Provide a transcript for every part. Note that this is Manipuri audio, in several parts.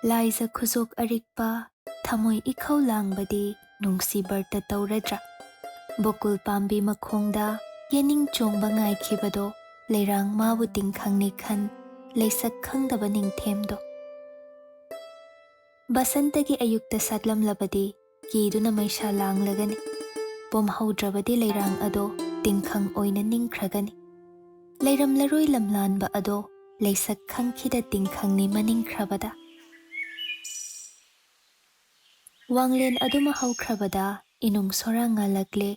ꯂꯥꯏꯖ ꯈꯨꯖꯣꯛ ꯑꯔꯤꯛꯄ ꯊꯃꯣꯏ ꯏꯈꯧ ꯂꯥꯡꯕꯗꯤ ꯅꯨꯡꯁꯤꯕꯔꯇ ꯇꯧꯔꯗ꯭ꯔꯥ ꯕꯣꯀꯨꯜ ꯄꯥꯝꯕꯤ ꯃꯈꯣꯡꯗ ꯌꯦꯅꯤꯡ ꯆꯣꯡꯕ ꯉꯥꯏꯈꯤꯕꯗꯣ ꯂꯩꯔꯥꯡ ꯃꯥꯕꯨ ꯇꯤꯡꯈꯪꯅꯤ ꯈꯟ ꯂꯩꯁꯛ ꯈꯪꯗꯕ ꯅꯤꯡꯊꯦꯝꯗꯣ ꯕꯁꯟꯇꯒꯤ ꯑꯌꯨꯛꯇ ꯁꯥꯠꯂꯝꯂꯕꯗꯤ ꯀꯤꯗꯨꯅ ꯃꯩꯁꯥ ꯂꯥꯡꯂꯒꯅꯤ ꯄꯣꯝꯍꯧꯗ꯭ꯔꯕꯗꯤ ꯂꯩꯔꯥꯡ ꯑꯗꯣ ꯇꯤꯡꯈꯪ ꯑꯣꯏꯅ ꯅꯤꯡꯈ꯭ꯔꯒꯅꯤ ꯂꯩꯔꯝꯂꯔꯣꯏ ꯂꯝꯂꯥꯟꯕ ꯑꯗꯣ ꯂꯩꯁꯛ ꯈꯪꯈꯤꯗ ꯇꯤꯡꯈꯪꯅꯤ ꯃꯅꯤꯡꯈ꯭ꯔꯕꯗ ꯋꯥꯡꯂꯦꯟ ꯑꯗꯨꯃ ꯍꯧꯈ꯭ꯔꯕꯗ ꯏꯅꯨꯡ ꯁꯣꯔꯥ ꯉꯥꯜꯂꯛꯂꯦ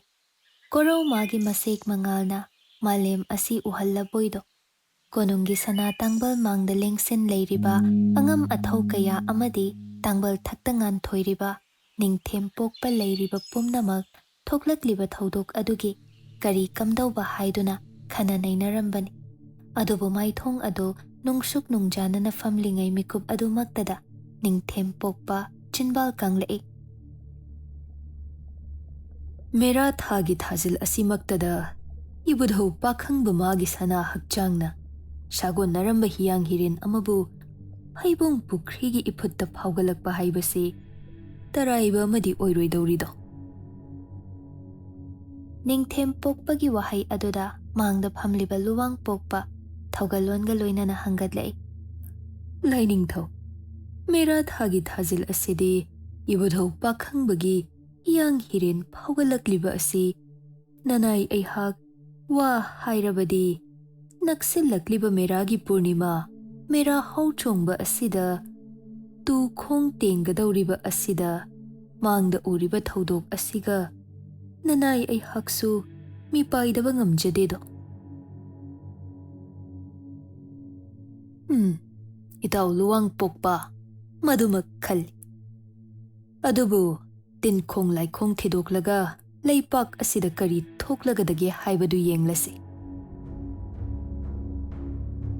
ꯀꯣꯔꯧ ꯃꯥꯒꯤ ꯃꯁꯦꯛ ꯃꯉꯥꯜꯅ ꯃꯥꯂꯦꯝ ꯑꯁꯤ ꯎꯍꯜꯂꯕꯣꯏꯗꯣ ꯀꯣꯅꯨꯡꯒꯤ ꯁꯅꯥ ꯇꯥꯡꯕꯜ ꯃꯥꯡꯗ ꯂꯦꯡꯁꯤꯟ ꯂꯩꯔꯤꯕ ꯑꯉꯝ ꯑꯊꯧ ꯀꯌꯥ ꯑꯃꯗꯤ ꯇꯥꯡꯕꯜ ꯊꯛꯇ ꯉꯥꯟꯊꯣꯏꯔꯤꯕ ꯅꯤꯡꯊꯦꯝ ꯄꯣꯛꯄ ꯂꯩꯔꯤꯕ ꯄꯨꯝꯅꯃꯛ ꯊꯣꯛꯂꯛꯂꯤꯕ ꯊꯧꯗꯣꯛ ꯑꯗꯨꯒꯤ ꯀꯔꯤ ꯀꯝꯗꯧꯕ ꯍꯥꯏꯗꯨꯅ ꯈꯟꯅ ꯅꯩꯅꯔꯝꯕꯅꯤ ꯑꯗꯨꯕꯨ ꯃꯥꯏꯊꯣꯡ ꯑꯗꯨ ꯅꯨꯡꯁꯨꯛ ꯅꯨꯡꯖꯥꯅꯅ ꯐꯝꯂꯤꯉꯩ ꯃꯤꯀꯨꯞ ꯑꯗꯨꯃꯛꯇꯗ ꯅꯤꯡꯊꯦꯝ ꯄꯣꯛꯄ ꯆꯤꯟꯕꯥꯜ ꯀꯪꯂꯛꯏ ꯃꯦꯔꯥ ꯊꯥꯒꯤ ꯊꯥꯖꯤꯜ ꯑꯁꯤꯃꯛꯇꯗ ꯏꯕꯨꯙꯧ ꯄꯥꯈꯪꯕ ꯃꯥꯒꯤ ꯁꯅꯥ ꯍꯛꯆꯥꯡꯅ ꯁꯥꯒꯣꯟꯅꯔꯝꯕ ꯍꯤꯌꯥꯡ ꯍꯤꯔꯦꯟ ꯑꯃꯕꯨ ꯍꯩꯕꯨꯡ ꯄꯨꯈ꯭ꯔꯤꯒꯤ ꯏꯐꯨꯠꯇ ꯐꯥꯎꯒꯠꯂꯛꯄ ꯍꯥꯏꯕꯁꯤ ꯇꯔꯥꯏꯕ ꯑꯃꯗꯤ ꯑꯣꯏꯔꯣꯏꯗꯧꯔꯤꯗꯣ ꯅꯤꯡꯊꯦꯝ ꯄꯣꯛꯄꯒꯤ ꯋꯥꯍꯩ ꯑꯗꯨꯗ ꯃꯥꯡꯗ ꯐꯝꯂꯤꯕ ꯂꯨꯋꯥꯡ ꯄꯣꯛꯄ ꯊꯧꯒꯜꯂꯣꯟꯒ ꯂꯣꯏꯅꯅ ꯍꯪꯒꯠꯂꯛꯏ ꯂꯥꯏꯅꯤꯡꯊꯧ ꯃꯦꯔꯥ ꯊꯥꯒꯤ ꯊꯥꯖꯤꯜ ꯑꯁꯤꯗꯤ ꯏꯕꯨꯙꯧ ꯄꯥꯈꯪꯕꯒꯤ ꯍꯤꯌꯥꯡ ꯍꯤꯔꯦꯟ ꯐꯥꯎꯒꯠꯂꯛꯂꯤꯕ ꯑꯁꯤ ꯅꯅꯥꯏ ꯑꯩꯍꯥꯛ ꯋꯥ ꯍꯥꯏꯔꯕꯗꯤ ꯅꯛꯁꯤꯜꯂꯛꯂꯤꯕ ꯃꯦꯔꯥꯒꯤ ꯄꯨꯔꯅꯤꯃꯥ ꯃꯦꯔꯥ ꯍꯧꯆꯣꯡꯕ ꯑꯁꯤꯗ ꯇꯨ ꯈꯣꯡ ꯇꯦꯡꯒꯗꯧꯔꯤꯕ ꯑꯁꯤꯗ ꯃꯥꯡꯗ ꯎꯔꯤꯕ ꯊꯧꯗꯣꯛ ꯑꯁꯤꯒ ꯅꯅꯥꯏ ꯑꯩꯍꯥꯛꯁꯨ ꯃꯤꯄꯥꯏꯗꯕ ꯉꯝꯖꯗꯦꯗꯣ ꯏꯇꯥꯎ ꯂꯨꯋꯥꯡ ꯄꯣꯛꯄ ꯃꯗꯨꯃꯛ ꯈꯜꯂꯤ ꯑꯗꯨꯕꯨ ꯇꯤꯟꯈꯣꯡ ꯂꯥꯏꯈꯣꯡ ꯊꯤꯗꯣꯛꯂꯒ ꯂꯩꯄꯥꯛ ꯑꯁꯤꯗ ꯀꯔꯤ ꯊꯣꯛꯂꯒꯗꯒꯦ ꯍꯥꯏꯕꯗꯨ ꯌꯦꯡꯂꯁꯤ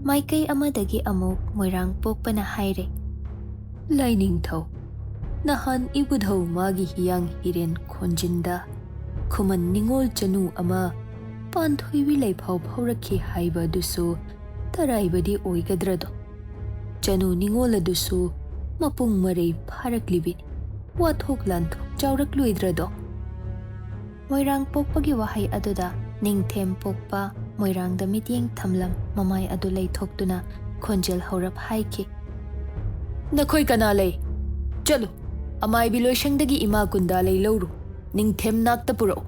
ꯃꯥꯏꯀꯩ ꯑꯃꯗꯒꯤ ꯑꯃꯨꯛ ꯃꯣꯏꯔꯥꯡ ꯄꯣꯛꯄꯅ ꯍꯥꯏꯔꯦ ꯂꯥꯏꯅꯤꯡꯊꯧ ꯅꯍꯥꯟ ꯏꯕꯨꯙꯧ ꯃꯥꯒꯤ ꯍꯤꯌꯥꯡ ꯍꯤꯔꯦꯟ ꯈꯣꯟꯖꯤꯟꯗ ꯈꯨꯃꯟ ꯅꯤꯡꯉꯣꯜ ꯆꯅꯨ ꯑꯃ ꯄꯥꯟꯊꯣꯏꯕꯤ ꯂꯩꯐꯥꯎ ꯐꯥꯎꯔꯛꯈꯤ ꯍꯥꯏꯕ ꯑꯗꯨꯁꯨ ꯇꯔꯥꯏꯕꯗꯤ ꯑꯣꯏꯒꯗ꯭ꯔꯗꯣ ꯆꯅꯨ ꯅꯤꯡꯉꯣꯜ ꯑꯗꯨꯁꯨ ꯃꯄꯨꯡ ꯃꯔꯩ ꯐꯥꯔꯛꯂꯤꯕꯤꯅꯤ ꯋꯥꯊꯣꯛ ꯂꯥꯟꯊꯣꯛ ꯆꯥꯎꯔꯛꯂꯣꯏꯗ꯭ꯔꯗꯣ ꯃꯣꯏꯔꯥꯡ ꯄꯣꯛꯄꯒꯤ ꯋꯥꯍꯩ ꯑꯗꯨꯗ ꯅꯤꯡꯊꯦꯝ ꯄꯣꯛꯄ ꯃꯣꯏꯔꯥꯡꯗ ꯃꯤꯠꯌꯦꯡ ꯊꯝꯂꯝ ꯃꯃꯥꯏ ꯑꯗꯨ ꯂꯩꯊꯣꯛꯇꯨꯅ ꯈꯣꯟꯖꯦꯜ ꯍꯧꯔꯞ ꯍꯥꯏꯈꯤ ꯅꯈꯣꯏ ꯀꯅꯥ ꯂꯩ ꯆꯠꯂꯨ ꯑꯃꯥꯏꯕꯤ ꯂꯣꯏꯁꯪꯗꯒꯤ ꯏꯃꯥ ꯀꯨꯟꯗꯥꯂꯩ ꯂꯧꯔꯨ ꯅꯤꯡꯊꯦꯝ ꯅꯥꯛꯇ ꯄꯨꯔꯛꯎ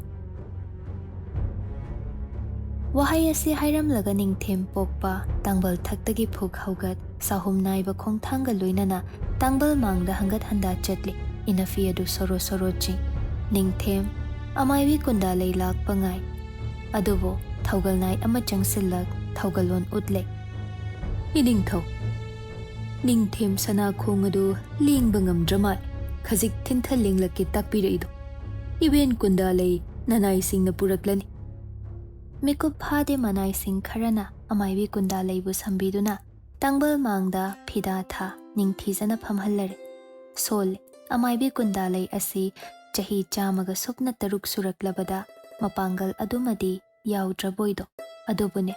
ꯋꯥꯍꯩ ꯑꯁꯤ ꯍꯥꯏꯔꯝꯂꯒ ꯅꯤꯡꯊꯦꯝ ꯄꯣꯛꯄ ꯇꯥꯡꯕꯜ ꯊꯛꯇꯒꯤ ꯐꯨꯛ ꯍꯧꯒꯠ ꯁꯥꯍꯨꯝ ꯅꯥꯏꯕ ꯈꯣꯡꯊꯥꯡꯒ ꯂꯣꯏꯅꯅ ꯇꯥꯡꯕꯜ ꯃꯥꯡꯗ ꯍꯪꯒꯠ ꯍꯟꯗꯥ ꯆꯠꯂꯤ ꯏꯅꯐꯤ ꯑꯗꯨ ꯁꯣꯔꯣ ꯁꯣꯔꯣ ꯆꯤꯡ ꯅꯤꯡꯊꯦꯝ ꯑꯃꯥꯏꯕꯤ ꯀꯨꯟꯗꯥꯂꯩ ꯂꯥꯛꯄ ꯉꯥꯏ ꯑꯗꯨꯕꯨ ꯊꯧꯒꯜꯅꯥꯏ ꯑꯃ ꯆꯪꯁꯤꯜꯂꯛ ꯊꯧꯒꯜꯂꯣꯟ ꯎꯠꯂꯦ ꯏꯅꯤꯡꯊꯧ ꯅꯤꯡꯊꯦꯝ ꯁꯅꯥꯈꯣꯡ ꯑꯗꯨ ꯂꯦꯡꯕ ꯉꯝꯗ꯭ꯔ ꯃꯥꯜꯂꯦ ꯈꯖꯤꯛ ꯊꯤꯟꯊ ꯂꯦꯡꯂꯛꯀꯦ ꯇꯥꯛꯄꯤꯔꯛꯏꯗꯣ ꯏꯕꯦꯟ ꯀꯨꯟꯗꯥꯂꯩ ꯅꯅꯥꯏꯁꯤꯡꯅ ꯄꯨꯔꯛꯂꯅꯤ ꯃꯤꯀꯨꯞ ꯐꯥꯗꯦ ꯃꯅꯥꯏꯁꯤꯡ ꯈꯔꯅ ꯑꯃꯥꯏꯕꯤ ꯀꯨꯟꯗꯥꯂꯩꯕꯨ ꯁꯝꯕꯤꯗꯨꯅ ꯇꯥꯡꯕꯜ ꯃꯥꯡꯗ ꯐꯤꯗꯥ ꯊꯥ ꯅꯤꯡꯊꯤꯖꯅ ꯐꯝꯍꯜꯂꯔꯦ ꯁꯣꯜꯂꯦ ꯑꯃꯥꯏꯕꯤ ꯀꯨꯟꯗꯥꯂꯩ ꯑꯁꯤ ꯆꯍꯤ 106 ꯁꯨꯔꯛꯂꯕꯗ ꯃꯄꯥꯡꯒꯜ ꯑꯗꯨꯃꯗꯤ ꯌꯥꯎꯗ꯭ꯔꯕꯣꯏꯗꯣ ꯑꯗꯨꯕꯨꯅꯦ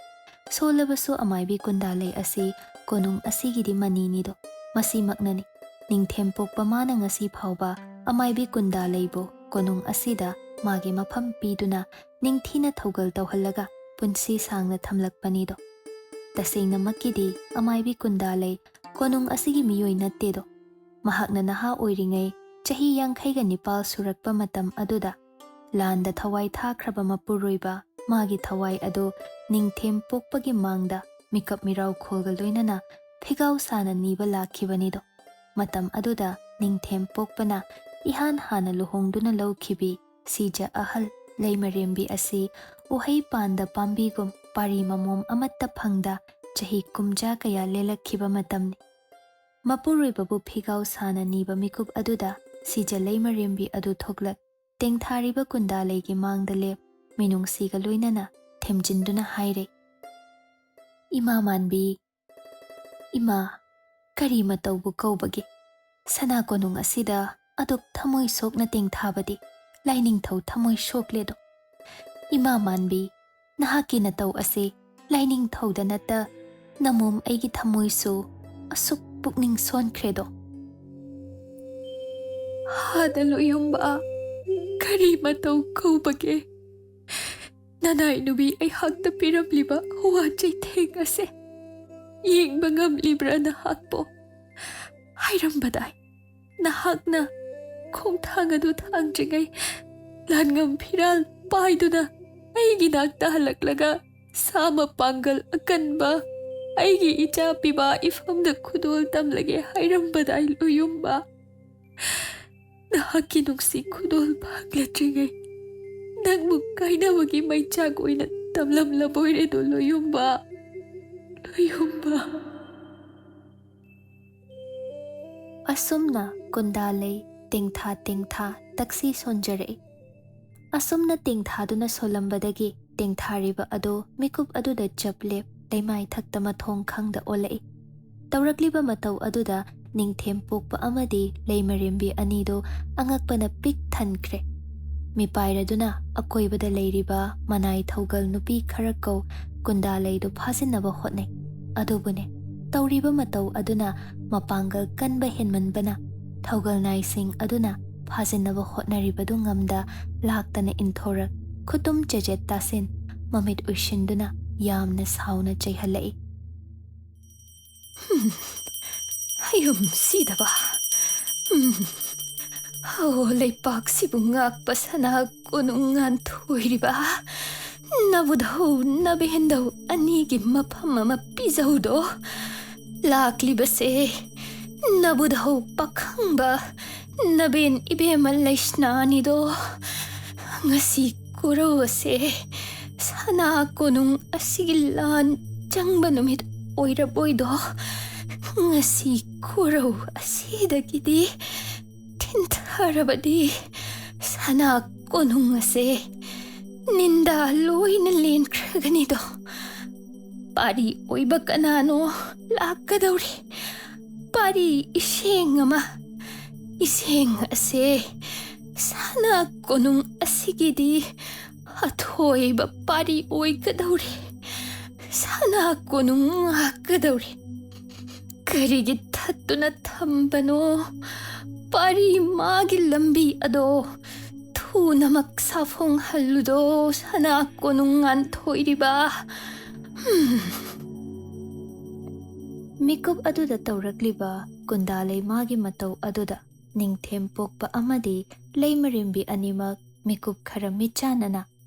ꯁꯣꯜꯂꯕꯁꯨ ꯑꯃꯥꯏꯕꯤ ꯀꯨꯟꯗꯥꯂꯩ ꯑꯁꯤ ꯀꯣꯅꯨꯡ ꯑꯁꯤꯒꯤꯗꯤ ꯃꯅꯤꯅꯤꯗꯣ ꯃꯁꯤꯃꯛꯅꯅꯤ ꯅꯤꯡꯊꯦꯝ ꯄꯣꯛꯄ ꯃꯥꯅ ꯉꯁꯤ ꯐꯥꯎꯕ ꯑꯃꯥꯏꯕꯤ ꯀꯨꯟꯗꯥꯂꯩꯕꯨ ꯀꯣꯅꯨꯡ ꯑꯁꯤꯗ ꯃꯥꯒꯤ ꯃꯐꯝ ꯄꯤꯗꯨꯅ ꯅꯤꯡꯊꯤꯅ ꯊꯧꯒꯜ ꯇꯧꯍꯜꯂꯒ ꯄꯨꯟꯁꯤ ꯁꯥꯡꯅ ꯊꯝꯂꯛꯄꯅꯤꯗꯣ ꯇꯁꯦꯡꯅꯃꯛꯀꯤꯗꯤ ꯑꯃꯥꯏꯕꯤ ꯀꯨꯟꯗꯥꯂꯩ ꯀꯣꯅꯨꯡ ꯑꯁꯤꯒꯤ ꯃꯤꯑꯣꯏ ꯅꯠꯇꯦꯗꯣ ꯃꯍꯥꯛꯅ ꯅꯍꯥ ꯑꯣꯏꯔꯤꯉꯩ ꯆꯍꯤ 59 ꯁꯨꯔꯛꯄ ꯃꯇꯝ ꯑꯗꯨꯗ ꯂꯥꯟꯗ ꯊꯋꯥꯏ ꯊꯥꯈ꯭ꯔꯕ ꯃꯄꯨꯔꯣꯏꯕ ꯃꯥꯒꯤ ꯊꯋꯥꯏ ꯑꯗꯨ ꯅꯤꯡꯊꯦꯝ ꯄꯣꯛꯄꯒꯤ ꯃꯥꯡꯗ ꯃꯤꯀꯞ ꯃꯤꯔꯥꯎꯈꯣꯜꯒ ꯂꯣꯏꯅꯅ ꯐꯤꯒꯥꯎ ꯁꯥꯅ ꯅꯤꯕ ꯂꯥꯛꯈꯤꯕꯅꯤꯗꯣ ꯃꯇꯝ ꯑꯗꯨꯗ ꯅꯤꯡꯊꯦꯝ ꯄꯣꯛꯄꯅ ꯏꯍꯥꯟ ꯍꯥꯟꯅ ꯂꯨꯍꯣꯡꯗꯨꯅ ꯂꯧꯈꯤꯕꯤ ꯁꯤꯖ ꯑꯍꯜ ꯂꯩꯃꯔꯦꯝꯕꯤ ꯑꯁꯤ ꯎꯍꯩ ꯄꯥꯟꯗ ꯄꯥꯝꯕꯤꯒꯨꯝ ꯄꯥꯔꯤ ꯃꯃꯣꯝ ꯑꯃꯠꯇ ꯐꯪꯗ ꯆꯍꯤ 50 ꯀꯌꯥ ꯂꯦꯜꯂꯛꯈꯤꯕ ꯃꯇꯝꯅꯤ ꯃꯄꯨꯔꯣꯏꯕꯕꯨ ꯐꯤꯒꯥꯎ ꯁꯥꯅ ꯅꯤꯕ ꯃꯤꯀꯨꯞ ꯑꯗꯨꯗ ꯁꯤꯖ ꯂꯩꯃꯔꯦꯝꯕꯤ ꯑꯗꯨ ꯊꯣꯛꯂꯛ ꯇꯦꯡꯊꯥꯔꯤꯕ ꯀꯨꯟꯗꯥꯂꯩꯒꯤ ꯃꯥꯡꯗ ꯂꯦꯞ ꯃꯤꯅꯨꯡꯁꯤꯒ ꯂꯣꯏꯅꯅ ꯊꯦꯝꯖꯤꯟꯗꯨꯅ ꯍꯥꯏꯔꯦ ꯏꯃꯥ ꯃꯥꯟꯕꯤ ꯏꯃꯥ ꯀꯔꯤ ꯃꯇꯧꯕꯨ ꯀꯧꯕꯒꯦ ꯁꯅꯥ ꯀꯣꯅꯨꯡ ꯑꯁꯤꯗ ꯑꯗꯨꯛ ꯊꯃꯣꯏ ꯁꯣꯛꯅ ꯇꯦꯡꯊꯥꯕꯗꯤ ꯂꯥꯏꯅꯤꯡꯊꯧ ꯊꯃꯣꯏ ꯁꯣꯛꯂꯦꯗꯣ ꯏꯃꯥ ꯃꯥꯟꯕꯤ ꯅꯍꯥꯛꯀꯤ ꯅꯇꯧ ꯑꯁꯤ ꯂꯥꯏꯅꯤꯡꯊꯧꯗ ꯅꯠꯇ ꯅꯃꯣꯝ ꯑꯩꯒꯤ ꯊꯃꯣꯏꯁꯨ ꯑꯁꯨꯛ ꯄꯨꯛꯅꯤꯡ ꯁꯣꯟꯈ꯭ꯔꯦꯗꯣ ꯍꯥꯗ ꯂꯣꯌꯨꯝꯕ ꯀꯔꯤ ꯃꯇꯧ ꯀꯧꯕꯒꯦ ꯅꯅꯥꯏ ꯅꯨꯕꯤ ꯑꯩꯍꯥꯛꯇ ꯄꯤꯔꯝꯂꯤꯕ ꯋꯥ ꯆꯩꯊꯦꯡ ꯑꯁꯦ ꯌꯦꯡꯕ ꯉꯝꯂꯤꯕ꯭ꯔꯥ ꯅꯍꯥꯛꯄꯣ ꯍꯥꯏꯔꯝꯕꯗꯥꯏ ꯅꯍꯥꯛꯅ ꯈꯣꯡꯊꯥꯡ ꯑꯗꯨ ꯊꯥꯡꯗ꯭ꯔꯤꯉꯩ ꯂꯥꯟꯉꯝ ꯐꯤꯔꯥꯜ ꯄꯥꯏꯗꯨꯅ ꯑꯩꯒꯤ ꯅꯥꯛꯇ ꯍꯜꯂꯛꯂꯒ ꯁꯥ ꯃꯄꯥꯡꯒꯜ ꯑꯀꯟꯕ ꯑꯩꯒꯤ ꯏꯆꯥ ꯄꯤꯕꯥ ꯏꯐꯝꯗ ꯈꯨꯗꯣꯜ ꯇꯝꯂꯒꯦ ꯍꯥꯏꯔꯝꯕꯗꯥꯏ ꯂꯣꯌꯨꯝꯕ ꯅꯍꯥꯛꯀꯤ ꯅꯨꯡꯁꯤ ꯈꯨꯗꯣꯜ ꯐꯪꯂꯗ꯭ꯔꯤꯉꯩ ꯅꯪꯕꯨ ꯀꯥꯏꯅꯕꯒꯤ ꯃꯩꯆꯥꯛ ꯑꯣꯏꯅ ꯇꯝꯂꯝꯂꯕꯣꯏꯔꯦꯗꯣ ꯂꯣꯌꯨꯝꯕ ꯂꯣꯌꯨꯝꯕ ꯑꯁꯨꯝꯅ ꯀꯨꯟꯗꯥꯂꯩ ꯇꯦꯡꯊꯥ ꯇꯦꯡꯊꯥ ꯇꯛꯁꯤ ꯁꯣꯟꯖꯔꯛꯏ ꯑꯁꯨꯝꯅ ꯇꯦꯡꯊꯥꯗꯨꯅ ꯁꯣꯜꯂꯝꯕꯗꯒꯤ ꯇꯦꯡꯊꯥꯔꯤꯕ ꯑꯗꯣ ꯃꯤꯀꯨꯞ ꯑꯗꯨꯗ ꯆꯞꯂꯦꯞ ꯂꯩꯃꯥꯏ ꯊꯛꯇ ꯃꯊꯣꯡ ꯈꯪꯗ ꯑꯣꯜꯂꯛꯏ ꯇꯧꯔꯛꯂꯤꯕ ꯃꯇꯧ ꯑꯗꯨꯗ ꯅꯤꯡꯊꯦꯝ ꯄꯣꯛꯄ ꯑꯃꯗꯤ ꯂꯩꯃꯔꯦꯝꯕꯤ ꯑꯅꯤꯗꯣ ꯑꯉꯛꯄꯅ ꯄꯤꯛ ꯊꯟꯈ꯭ꯔꯦ ꯃꯤꯄꯥꯏꯔꯗꯨꯅ ꯑꯀꯣꯏꯕꯗ ꯂꯩꯔꯤꯕ ꯃꯅꯥꯏ ꯊꯧꯒꯜ ꯅꯨꯄꯤ ꯈꯔ ꯀꯧ ꯀꯨꯟꯗꯥꯂꯩꯗꯨ ꯐꯥꯖꯤꯟꯅꯕ ꯍꯣꯠꯅꯩ ꯑꯗꯨꯕꯨꯅꯦ ꯇꯧꯔꯤꯕ ꯃꯇꯧ ꯑꯗꯨꯅ ꯃꯄꯥꯡꯒꯜ ꯀꯟꯕ ꯍꯦꯟꯃꯟꯕꯅ ꯊꯧꯒꯜ ꯅꯥꯏꯁꯤꯡ ꯑꯗꯨꯅ ꯐꯥꯖꯤꯟꯅꯕ ꯍꯣꯠꯅꯔꯤꯕꯗꯨ ꯉꯝꯗ ꯂꯥꯛꯇꯅ ꯏꯟꯊꯣꯔꯛ ꯈꯨꯇꯨꯝ ꯆꯦꯖꯦꯠ ꯇꯥꯁꯤꯟ ꯃꯃꯤꯠ ꯎꯏꯁꯤꯟꯗꯨꯅ ꯌꯥꯝꯅ ꯁꯥꯎꯅ ꯆꯩꯍꯜꯂꯛꯏ ꯍꯌꯨꯝ ꯁꯤꯗꯕ ꯍꯣ ꯂꯩꯄꯥꯛꯁꯤꯕꯨ ꯉꯥꯛꯄ ꯁꯅꯥ ꯀꯣꯅꯨꯡ ꯉꯥꯟꯊꯣꯏꯔꯤꯕ ꯅꯕꯨꯙꯧ ꯅꯕꯦꯟꯙꯧ ꯑꯅꯤꯒꯤ ꯃꯐꯝ ꯑꯃ ꯄꯤꯖꯧꯗꯣ ꯂꯥꯛꯂꯤꯕꯁꯦ ꯅꯕꯨꯙꯧ ꯄꯥꯈꯪꯕ ꯅꯕꯦꯟ ꯏꯕꯦꯝꯃ ꯂꯩꯁꯅꯥꯅꯤꯗꯣ ꯉꯁꯤ ꯀꯣꯔꯧ ꯑꯁꯦ ꯁꯅꯥ ꯀꯣꯅꯨꯡ ꯑꯁꯤꯒꯤ ꯂꯥꯟ ꯆꯪꯕ ꯅꯨꯃꯤꯠ ꯑꯣꯏꯔꯕꯣꯏꯗꯣ ꯉꯁꯤ ꯀꯣꯔꯧ ꯑꯁꯤꯗꯒꯤꯗꯤ ꯊꯤꯟꯊꯔꯕꯗꯤ ꯁꯅꯥ ꯀꯣꯅꯨꯡ ꯑꯁꯦ ꯅꯤꯟꯗꯥ ꯂꯣꯏꯅ ꯂꯦꯟꯈ꯭ꯔꯒꯅꯤꯗꯣ ꯄꯥꯔꯤ ꯑꯣꯏꯕ ꯀꯅꯥꯅꯣ ꯂꯥꯛꯀꯗꯧꯔꯤ ꯄꯥꯔꯤ ꯏꯁꯦꯡ ꯑꯃ ꯏꯁꯦꯡ ꯑꯁꯦ ꯁꯅꯥ ꯀꯣꯅꯨꯡ ꯑꯁꯤꯒꯤꯗꯤ ꯑꯊꯣꯏꯕ ꯄꯥꯔꯤ ꯑꯣꯏꯒꯗꯧꯔꯤ ꯁꯅꯥ ꯀꯣꯅꯨꯡ ꯉꯥꯛꯀꯗꯧꯔꯤ ꯀꯔꯤꯒꯤ ꯊꯠꯇꯨꯅ ꯊꯝꯕꯅꯣ ꯄꯥꯔꯤ ꯃꯥꯒꯤ ꯂꯝꯕꯤ ꯑꯗꯣ ꯊꯨꯅꯃꯛ ꯁꯥꯐꯣꯡꯍꯜꯂꯨꯗꯣ ꯁꯅꯥ ꯀꯣꯅꯨꯡ ꯉꯥꯟꯊꯣꯏꯔꯤꯕ ꯃꯤꯀꯨꯞ ꯑꯗꯨꯗ ꯇꯧꯔꯛꯂꯤꯕ ꯀꯨꯟꯗꯥꯂꯩ ꯃꯥꯒꯤ ꯃꯇꯧ ꯑꯗꯨꯗ ꯅꯤꯡꯊꯦꯝ ꯄꯣꯛꯄ ꯑꯃꯗꯤ ꯂꯩꯃꯔꯦꯝꯕꯤ ꯑꯅꯤꯃꯛ ꯃꯤꯀꯨꯞ ꯈꯔ ꯃꯤꯠꯆꯥꯟꯅꯅ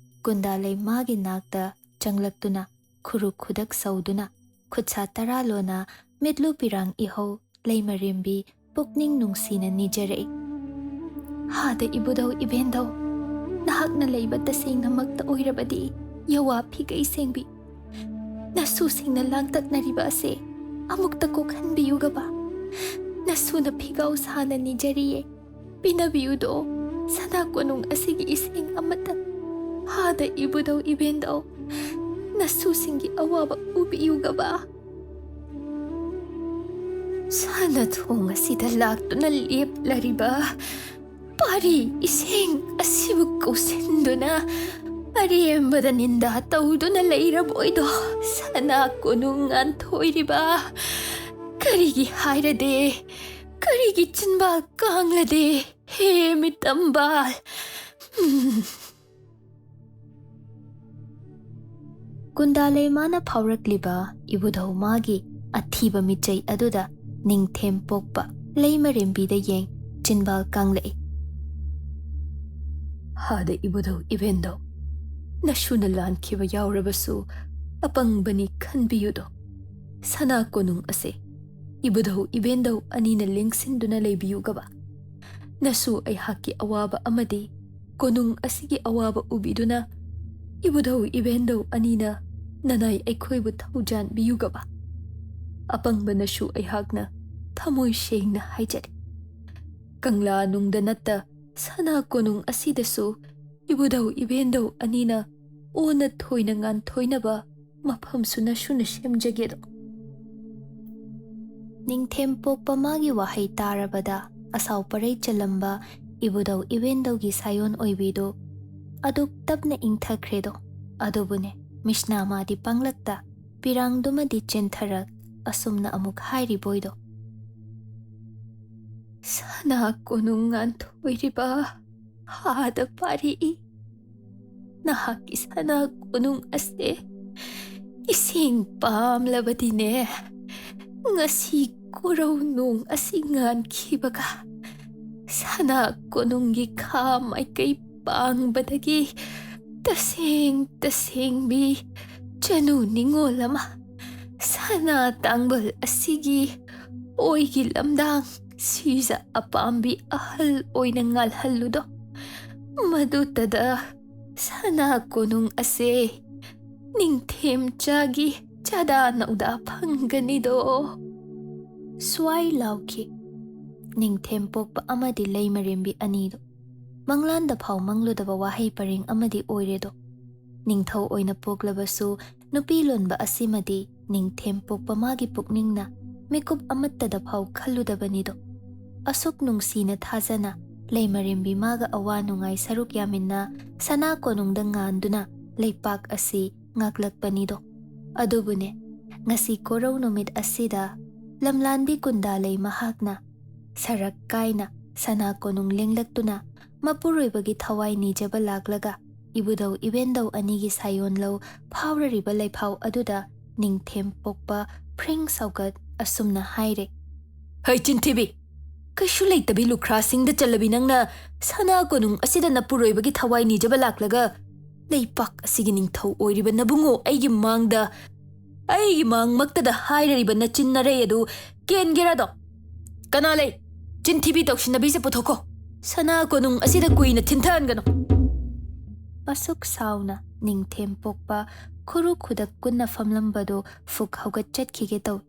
ꯀꯨꯟꯗꯥꯂꯩ ꯃꯥꯒꯤ ꯅꯥꯛꯇ ꯆꯪꯂꯛꯇꯨꯅ ꯈꯨꯔꯨ ꯈꯨꯗꯛ ꯁꯧꯗꯨꯅ ꯈꯨꯠꯁꯥ ꯇꯔꯥꯂꯣꯅ ꯃꯤꯠꯂꯨ ꯄꯤꯔꯥꯡ ꯏꯍꯧ ꯂꯩꯃꯔꯦꯝꯕꯤ ꯄꯨꯛꯅꯤꯡ ꯅꯨꯡꯁꯤꯅ ꯅꯤꯖꯔꯛꯏ ꯍꯥꯗ ꯏꯕꯨꯙꯧ ꯏꯕꯦꯟꯙꯧ ꯅꯍꯥꯛꯅ ꯂꯩꯕ ꯇꯁꯦꯡꯅꯃꯛꯇ ꯑꯣꯏꯔꯕꯗꯤ ꯌꯋꯥ ꯐꯤꯒꯩ ꯁꯦꯡꯕꯤ ꯅꯁꯨꯁꯤꯡꯅ ꯂꯥꯡꯇꯛꯅꯔꯤꯕ ꯑꯁꯦ ꯑꯃꯨꯛꯇ ꯀꯣꯛꯍꯟꯕꯤꯌꯨꯒꯕ ꯅꯁꯨꯅ ꯐꯤꯒꯥꯎ ꯁꯥꯅ ꯅꯤꯖꯔꯤꯌꯦ ꯄꯤꯅꯕꯤꯌꯨꯗꯣ ꯁꯅꯥ ꯀꯣꯅꯨꯡ ꯑꯁꯤꯒꯤ ꯏꯁꯤꯡ ꯑꯃꯇ ꯍꯥꯗ ꯏꯕꯨꯙꯧ ꯏꯕꯦꯟꯙꯧ ꯅꯁꯨꯁꯤꯡꯒꯤ ꯑꯋꯥꯕ ꯎꯕꯤꯌꯨꯒꯕ ꯁꯥꯅ ꯊꯣꯡ ꯑꯁꯤꯗ ꯂꯥꯛꯇꯨꯅ ꯂꯦꯞꯂꯔꯤꯕ ꯄꯥꯔꯤ ꯏꯁꯦꯡ ꯑꯁꯤꯕꯨ ꯀꯧꯁꯤꯟꯗꯨꯅ ꯑꯔꯦꯝꯕꯗ ꯅꯤꯟꯗꯥ ꯇꯧꯗꯨꯅ ꯂꯩꯔꯕꯣꯏꯗꯣ ꯁꯅꯥ ꯀꯣꯅꯨꯡ ꯉꯥꯟꯊꯣꯏꯔꯤꯕ ꯀꯔꯤꯒꯤ ꯍꯥꯏꯔꯗꯦ ꯀꯔꯤꯒꯤ ꯆꯤꯟꯕꯥꯜ ꯀꯥꯡꯂꯗꯦ ꯍꯦ ꯃꯤꯇꯝꯕꯥꯜ ꯀꯨꯟꯗꯥꯂꯩ ꯃꯥꯅ ꯐꯥꯎꯔꯛꯂꯤꯕ ꯏꯕꯨꯙꯧ ꯃꯥꯒꯤ ꯑꯊꯤꯕ ꯃꯤꯆꯩ ꯑꯗꯨꯗ ꯅꯤꯡꯊꯦꯝ ꯄꯣꯛꯄ ꯂꯩꯃꯔꯦꯝꯕꯤꯗ ꯌꯦꯡ ꯆꯤꯟꯕꯥꯜ ꯀꯥꯡꯂꯛꯏ ꯍꯥꯗ ꯏꯕꯨꯙꯧ ꯏꯕꯦꯟꯙꯧ ꯅꯁꯨꯅ ꯂꯥꯟꯈꯤꯕ ꯌꯥꯎꯔꯕꯁꯨ ꯑꯄꯪꯕꯅꯤ ꯈꯟꯕꯤꯌꯨꯗꯣ ꯁꯅꯥ ꯀꯣꯅꯨꯡ ꯑꯁꯦ ꯏꯕꯨꯙꯧ ꯏꯕꯦꯟꯙꯧ ꯑꯅꯤꯅ ꯂꯦꯡꯁꯤꯟꯗꯨꯅ ꯂꯩꯕꯤꯌꯨꯒꯕ ꯅꯁꯨ ꯑꯩꯍꯥꯛꯀꯤ ꯑꯋꯥꯕ ꯑꯃꯗꯤ ꯀꯣꯅꯨꯡ ꯑꯁꯤꯒꯤ ꯑꯋꯥꯕ ꯎꯕꯤꯗꯨꯅ ꯏꯕꯨꯙꯧ ꯏꯕꯦꯟꯙꯧ ꯑꯅꯤꯅ ꯅꯅꯥꯏ ꯑꯩꯈꯣꯏꯕꯨ ꯊꯧꯖꯥꯟꯕꯤꯌꯨꯒꯕ ꯑꯄꯪꯕꯅꯁꯨ ꯑꯩꯍꯥꯛꯅ ꯊꯃꯣꯏ ꯁꯦꯡꯅ ꯍꯥꯏꯖꯔꯤ ꯀꯪꯂꯥ ꯅꯨꯡꯗ ꯅꯠꯇ ꯁꯅꯥ ꯀꯣꯅꯨꯡ ꯑꯁꯤꯗꯁꯨ ꯏꯕꯨꯙꯧ ꯏꯕꯦꯟꯙꯧ ꯑꯅꯤꯅ ꯑꯣꯟꯅ ꯊꯣꯏꯅ ꯉꯥꯟꯊꯣꯏꯅꯕ ꯃꯐꯝꯁꯨ ꯅꯁꯨꯅ ꯁꯦꯝꯖꯒꯦꯗꯣ ꯅꯤꯡꯊꯦꯝ ꯄꯣꯛꯄ ꯃꯥꯒꯤ ꯋꯥꯍꯩ ꯇꯥꯔꯕꯗ ꯑꯁꯥꯎ ꯄꯔꯩ ꯆꯜꯂꯝꯕ ꯏꯕꯨꯙꯧ ꯏꯕꯦꯟꯙꯧꯒꯤ ꯁꯥꯌꯣꯟ ꯑꯣꯏꯕꯤꯗꯣ ꯑꯗꯨꯛ ꯇꯞꯅ ꯏꯪꯊꯈ꯭ꯔꯦꯗꯣ ꯑꯗꯨꯕꯨꯅꯦ ꯃꯤꯁꯅꯥ ꯃꯥꯗꯤ ꯄꯥꯡꯂꯛꯇ ꯄꯤꯔꯥꯡꯗꯨꯃꯗꯤ ꯆꯦꯟꯊꯔꯛ ꯑꯁꯨꯝꯅ ꯑꯃꯨꯛ ꯍꯥꯏꯔꯤꯕꯣꯏꯗꯣ ꯁꯅꯥ ꯀꯣꯅꯨꯡ ꯉꯥꯟꯊꯣꯏꯔꯤꯕ ꯍꯥꯗ ꯄꯥꯔꯛꯏ꯫ ꯅꯍꯥꯛꯀꯤ ꯁꯅꯥ ꯀꯣꯅꯨꯡ ꯑꯁꯦ ꯏꯁꯤꯡ ꯄꯥꯝꯂꯕꯗꯤꯅꯦ, ꯉꯁꯤ ꯀꯣꯔꯧ ꯅꯣꯡ ꯑꯁꯤ ꯉꯥꯟꯈꯤꯕꯒ ꯁꯅꯥ ꯀꯣꯅꯨꯡꯒꯤ ꯈꯥ ꯃꯥꯏꯀꯩ ꯄꯥꯡꯕꯗꯒꯤ ꯇꯁꯦꯡꯕꯤ ꯆꯅꯨ ꯅꯤꯡꯉꯣꯜ ꯑꯃ ꯁꯅꯥ ꯇꯥꯡꯕꯜ ꯑꯁꯤꯒꯤ ꯑꯣꯏꯒꯤ ꯂꯝꯗꯥꯡ ꯁꯤꯖ ꯑꯄꯥꯝꯕꯤ ꯑꯍꯜ ꯑꯣꯏꯅ ꯉꯥꯜꯍꯜꯂꯨꯗꯣ, ꯃꯗꯨꯇꯗ ꯁꯅꯥ ꯀꯣꯅꯨꯡ ꯑꯁꯦ ꯅꯤꯡꯊꯦꯝꯆꯥꯒꯤ ꯆꯥꯗꯥ ꯅꯧꯗꯥ ꯐꯪꯒꯅꯤꯗꯣ꯫ ꯁ꯭ꯋꯥꯏ ꯂꯥꯎꯈꯤ꯫ ꯅꯤꯡꯊꯦꯝ ꯄꯣꯛꯄ ꯑꯃꯗꯤ ꯂꯩꯃꯔꯦꯝꯕꯤ ꯑꯅꯤꯗꯣ ꯃꯪꯂꯥꯟꯗ ꯐꯥꯎ ꯃꯪꯂꯨꯗꯕ ꯋꯥꯍꯩ ꯄꯔꯦꯡ ꯑꯃꯗꯤ ꯑꯣꯏꯔꯦꯗꯣ꯫ ꯅꯤꯡꯊꯧ ꯑꯣꯏꯅ ꯄꯣꯛꯂꯕꯁꯨ ꯅꯨꯄꯤ ꯂꯣꯟꯕ ꯑꯁꯤꯃꯗꯤ ꯅꯤꯡꯊꯦꯝ ꯄꯣꯛꯄ ꯃꯥꯒꯤ ꯄꯨꯛꯅꯤꯡꯅ ꯃꯤꯀꯨꯞ ꯑꯃꯠꯇꯗ ꯐꯥꯎ ꯈꯜꯂꯨꯗꯕꯅꯤꯗꯣ꯫ ꯑꯁꯨꯛ ꯅꯨꯡꯁꯤꯅ ꯊꯥꯖꯅ ꯂꯩꯃꯔꯦꯝꯕꯤ ꯃꯥꯒ ꯑꯋꯥ ꯅꯨꯡꯉꯥꯏ ꯁꯔꯨꯛ ꯌꯥꯃꯤꯟꯅ ꯁꯅꯥ ꯀꯣꯅꯨꯡꯗ ꯉꯥꯟꯗꯨꯅ ꯂꯩꯄꯥꯛ ꯑꯁꯤ ꯉꯥꯛꯂꯛꯄꯅꯤꯗꯣ꯫ ꯑꯗꯨꯕꯨꯅꯦ, ꯉꯁꯤ ꯀꯣꯔꯧ ꯅꯨꯃꯤꯠ ꯑꯁꯤꯗ ꯂꯝꯂꯥꯟꯕꯤ ꯀꯨꯟꯗꯥꯂꯩ ꯃꯍꯥꯛꯅ ꯁꯔꯛ ꯀꯥꯏꯅ ꯁꯅꯥ ꯀꯣꯅꯨꯡ ꯂꯦꯡꯂꯛꯇꯨꯅ ꯃꯄꯨꯔꯣꯏꯕꯒꯤ ꯊꯋꯥꯏ ꯅꯤꯖꯕ ꯂꯥꯛꯂꯒ ꯏꯕꯨꯙꯧ ꯏꯕꯦꯟꯙꯧ ꯑꯅꯤꯒꯤ ꯁꯥꯏꯌꯣꯟꯂꯧ ꯐꯥꯎꯔꯔꯤꯕ ꯂꯩꯐꯥꯎ ꯑꯗꯨꯗ ꯅꯤꯡꯊꯦꯝ ꯄꯣꯛꯄ ꯐ꯭ꯔꯤꯡ ꯁꯧꯒꯠ ꯑꯁꯨꯝꯅ ꯍꯥꯏꯔꯦ: ꯍꯩ ꯆꯤꯟꯊꯤꯕꯤ! ꯀꯩꯁꯨ ꯂꯩꯇꯕꯤ ꯂꯨꯈ꯭ꯔꯥꯁꯤꯡꯗ ꯆꯠꯂꯕꯤ ꯅꯪꯅ ꯁꯅꯥ ꯀꯣꯅꯨꯡ ꯑꯁꯤꯗ ꯅꯄꯨꯔꯣꯏꯕꯒꯤ ꯊꯋꯥꯏ ꯅꯤꯖꯕ ꯂꯥꯛꯂꯒ ꯂꯩꯄꯥꯛ ꯑꯁꯤꯒꯤ ꯅꯤꯡꯊꯧ ꯑꯣꯏꯔꯤꯕ ꯅꯕꯨꯡꯉꯣ ꯑꯩꯒꯤ ꯃꯥꯡꯃꯛꯇꯗ ꯍꯥꯏꯔꯤꯕ ꯅꯆꯤꯟ ꯅꯔꯩ ꯑꯗꯨ ꯀꯦꯟꯒꯦꯔꯥꯗꯣ? ꯀꯅꯥ ꯂꯩ? ꯆꯤꯟꯊꯤꯕꯤ ꯇꯧꯁꯤꯟꯅꯕꯤꯁꯦ ꯄꯨꯊꯣꯛꯈꯣ! ꯁꯅꯥ ꯀꯣꯅꯨꯡ ꯑꯁꯤꯗ ꯀꯨꯏꯅ ꯊꯤꯟꯊꯍꯟꯒꯅꯨ! ꯑꯁꯨꯛ ꯁꯥꯎꯅ ꯅꯤꯡꯊꯦꯝ ꯄꯣꯛꯄ ꯈꯨꯔꯨ ꯈꯨꯗꯛ ꯀꯨꯟꯅ ꯐꯝꯂꯝꯕꯗꯨ ꯐꯨꯛ ꯍꯧꯒꯠ ꯆꯠꯈꯤꯒꯦ ꯇꯧꯏ꯫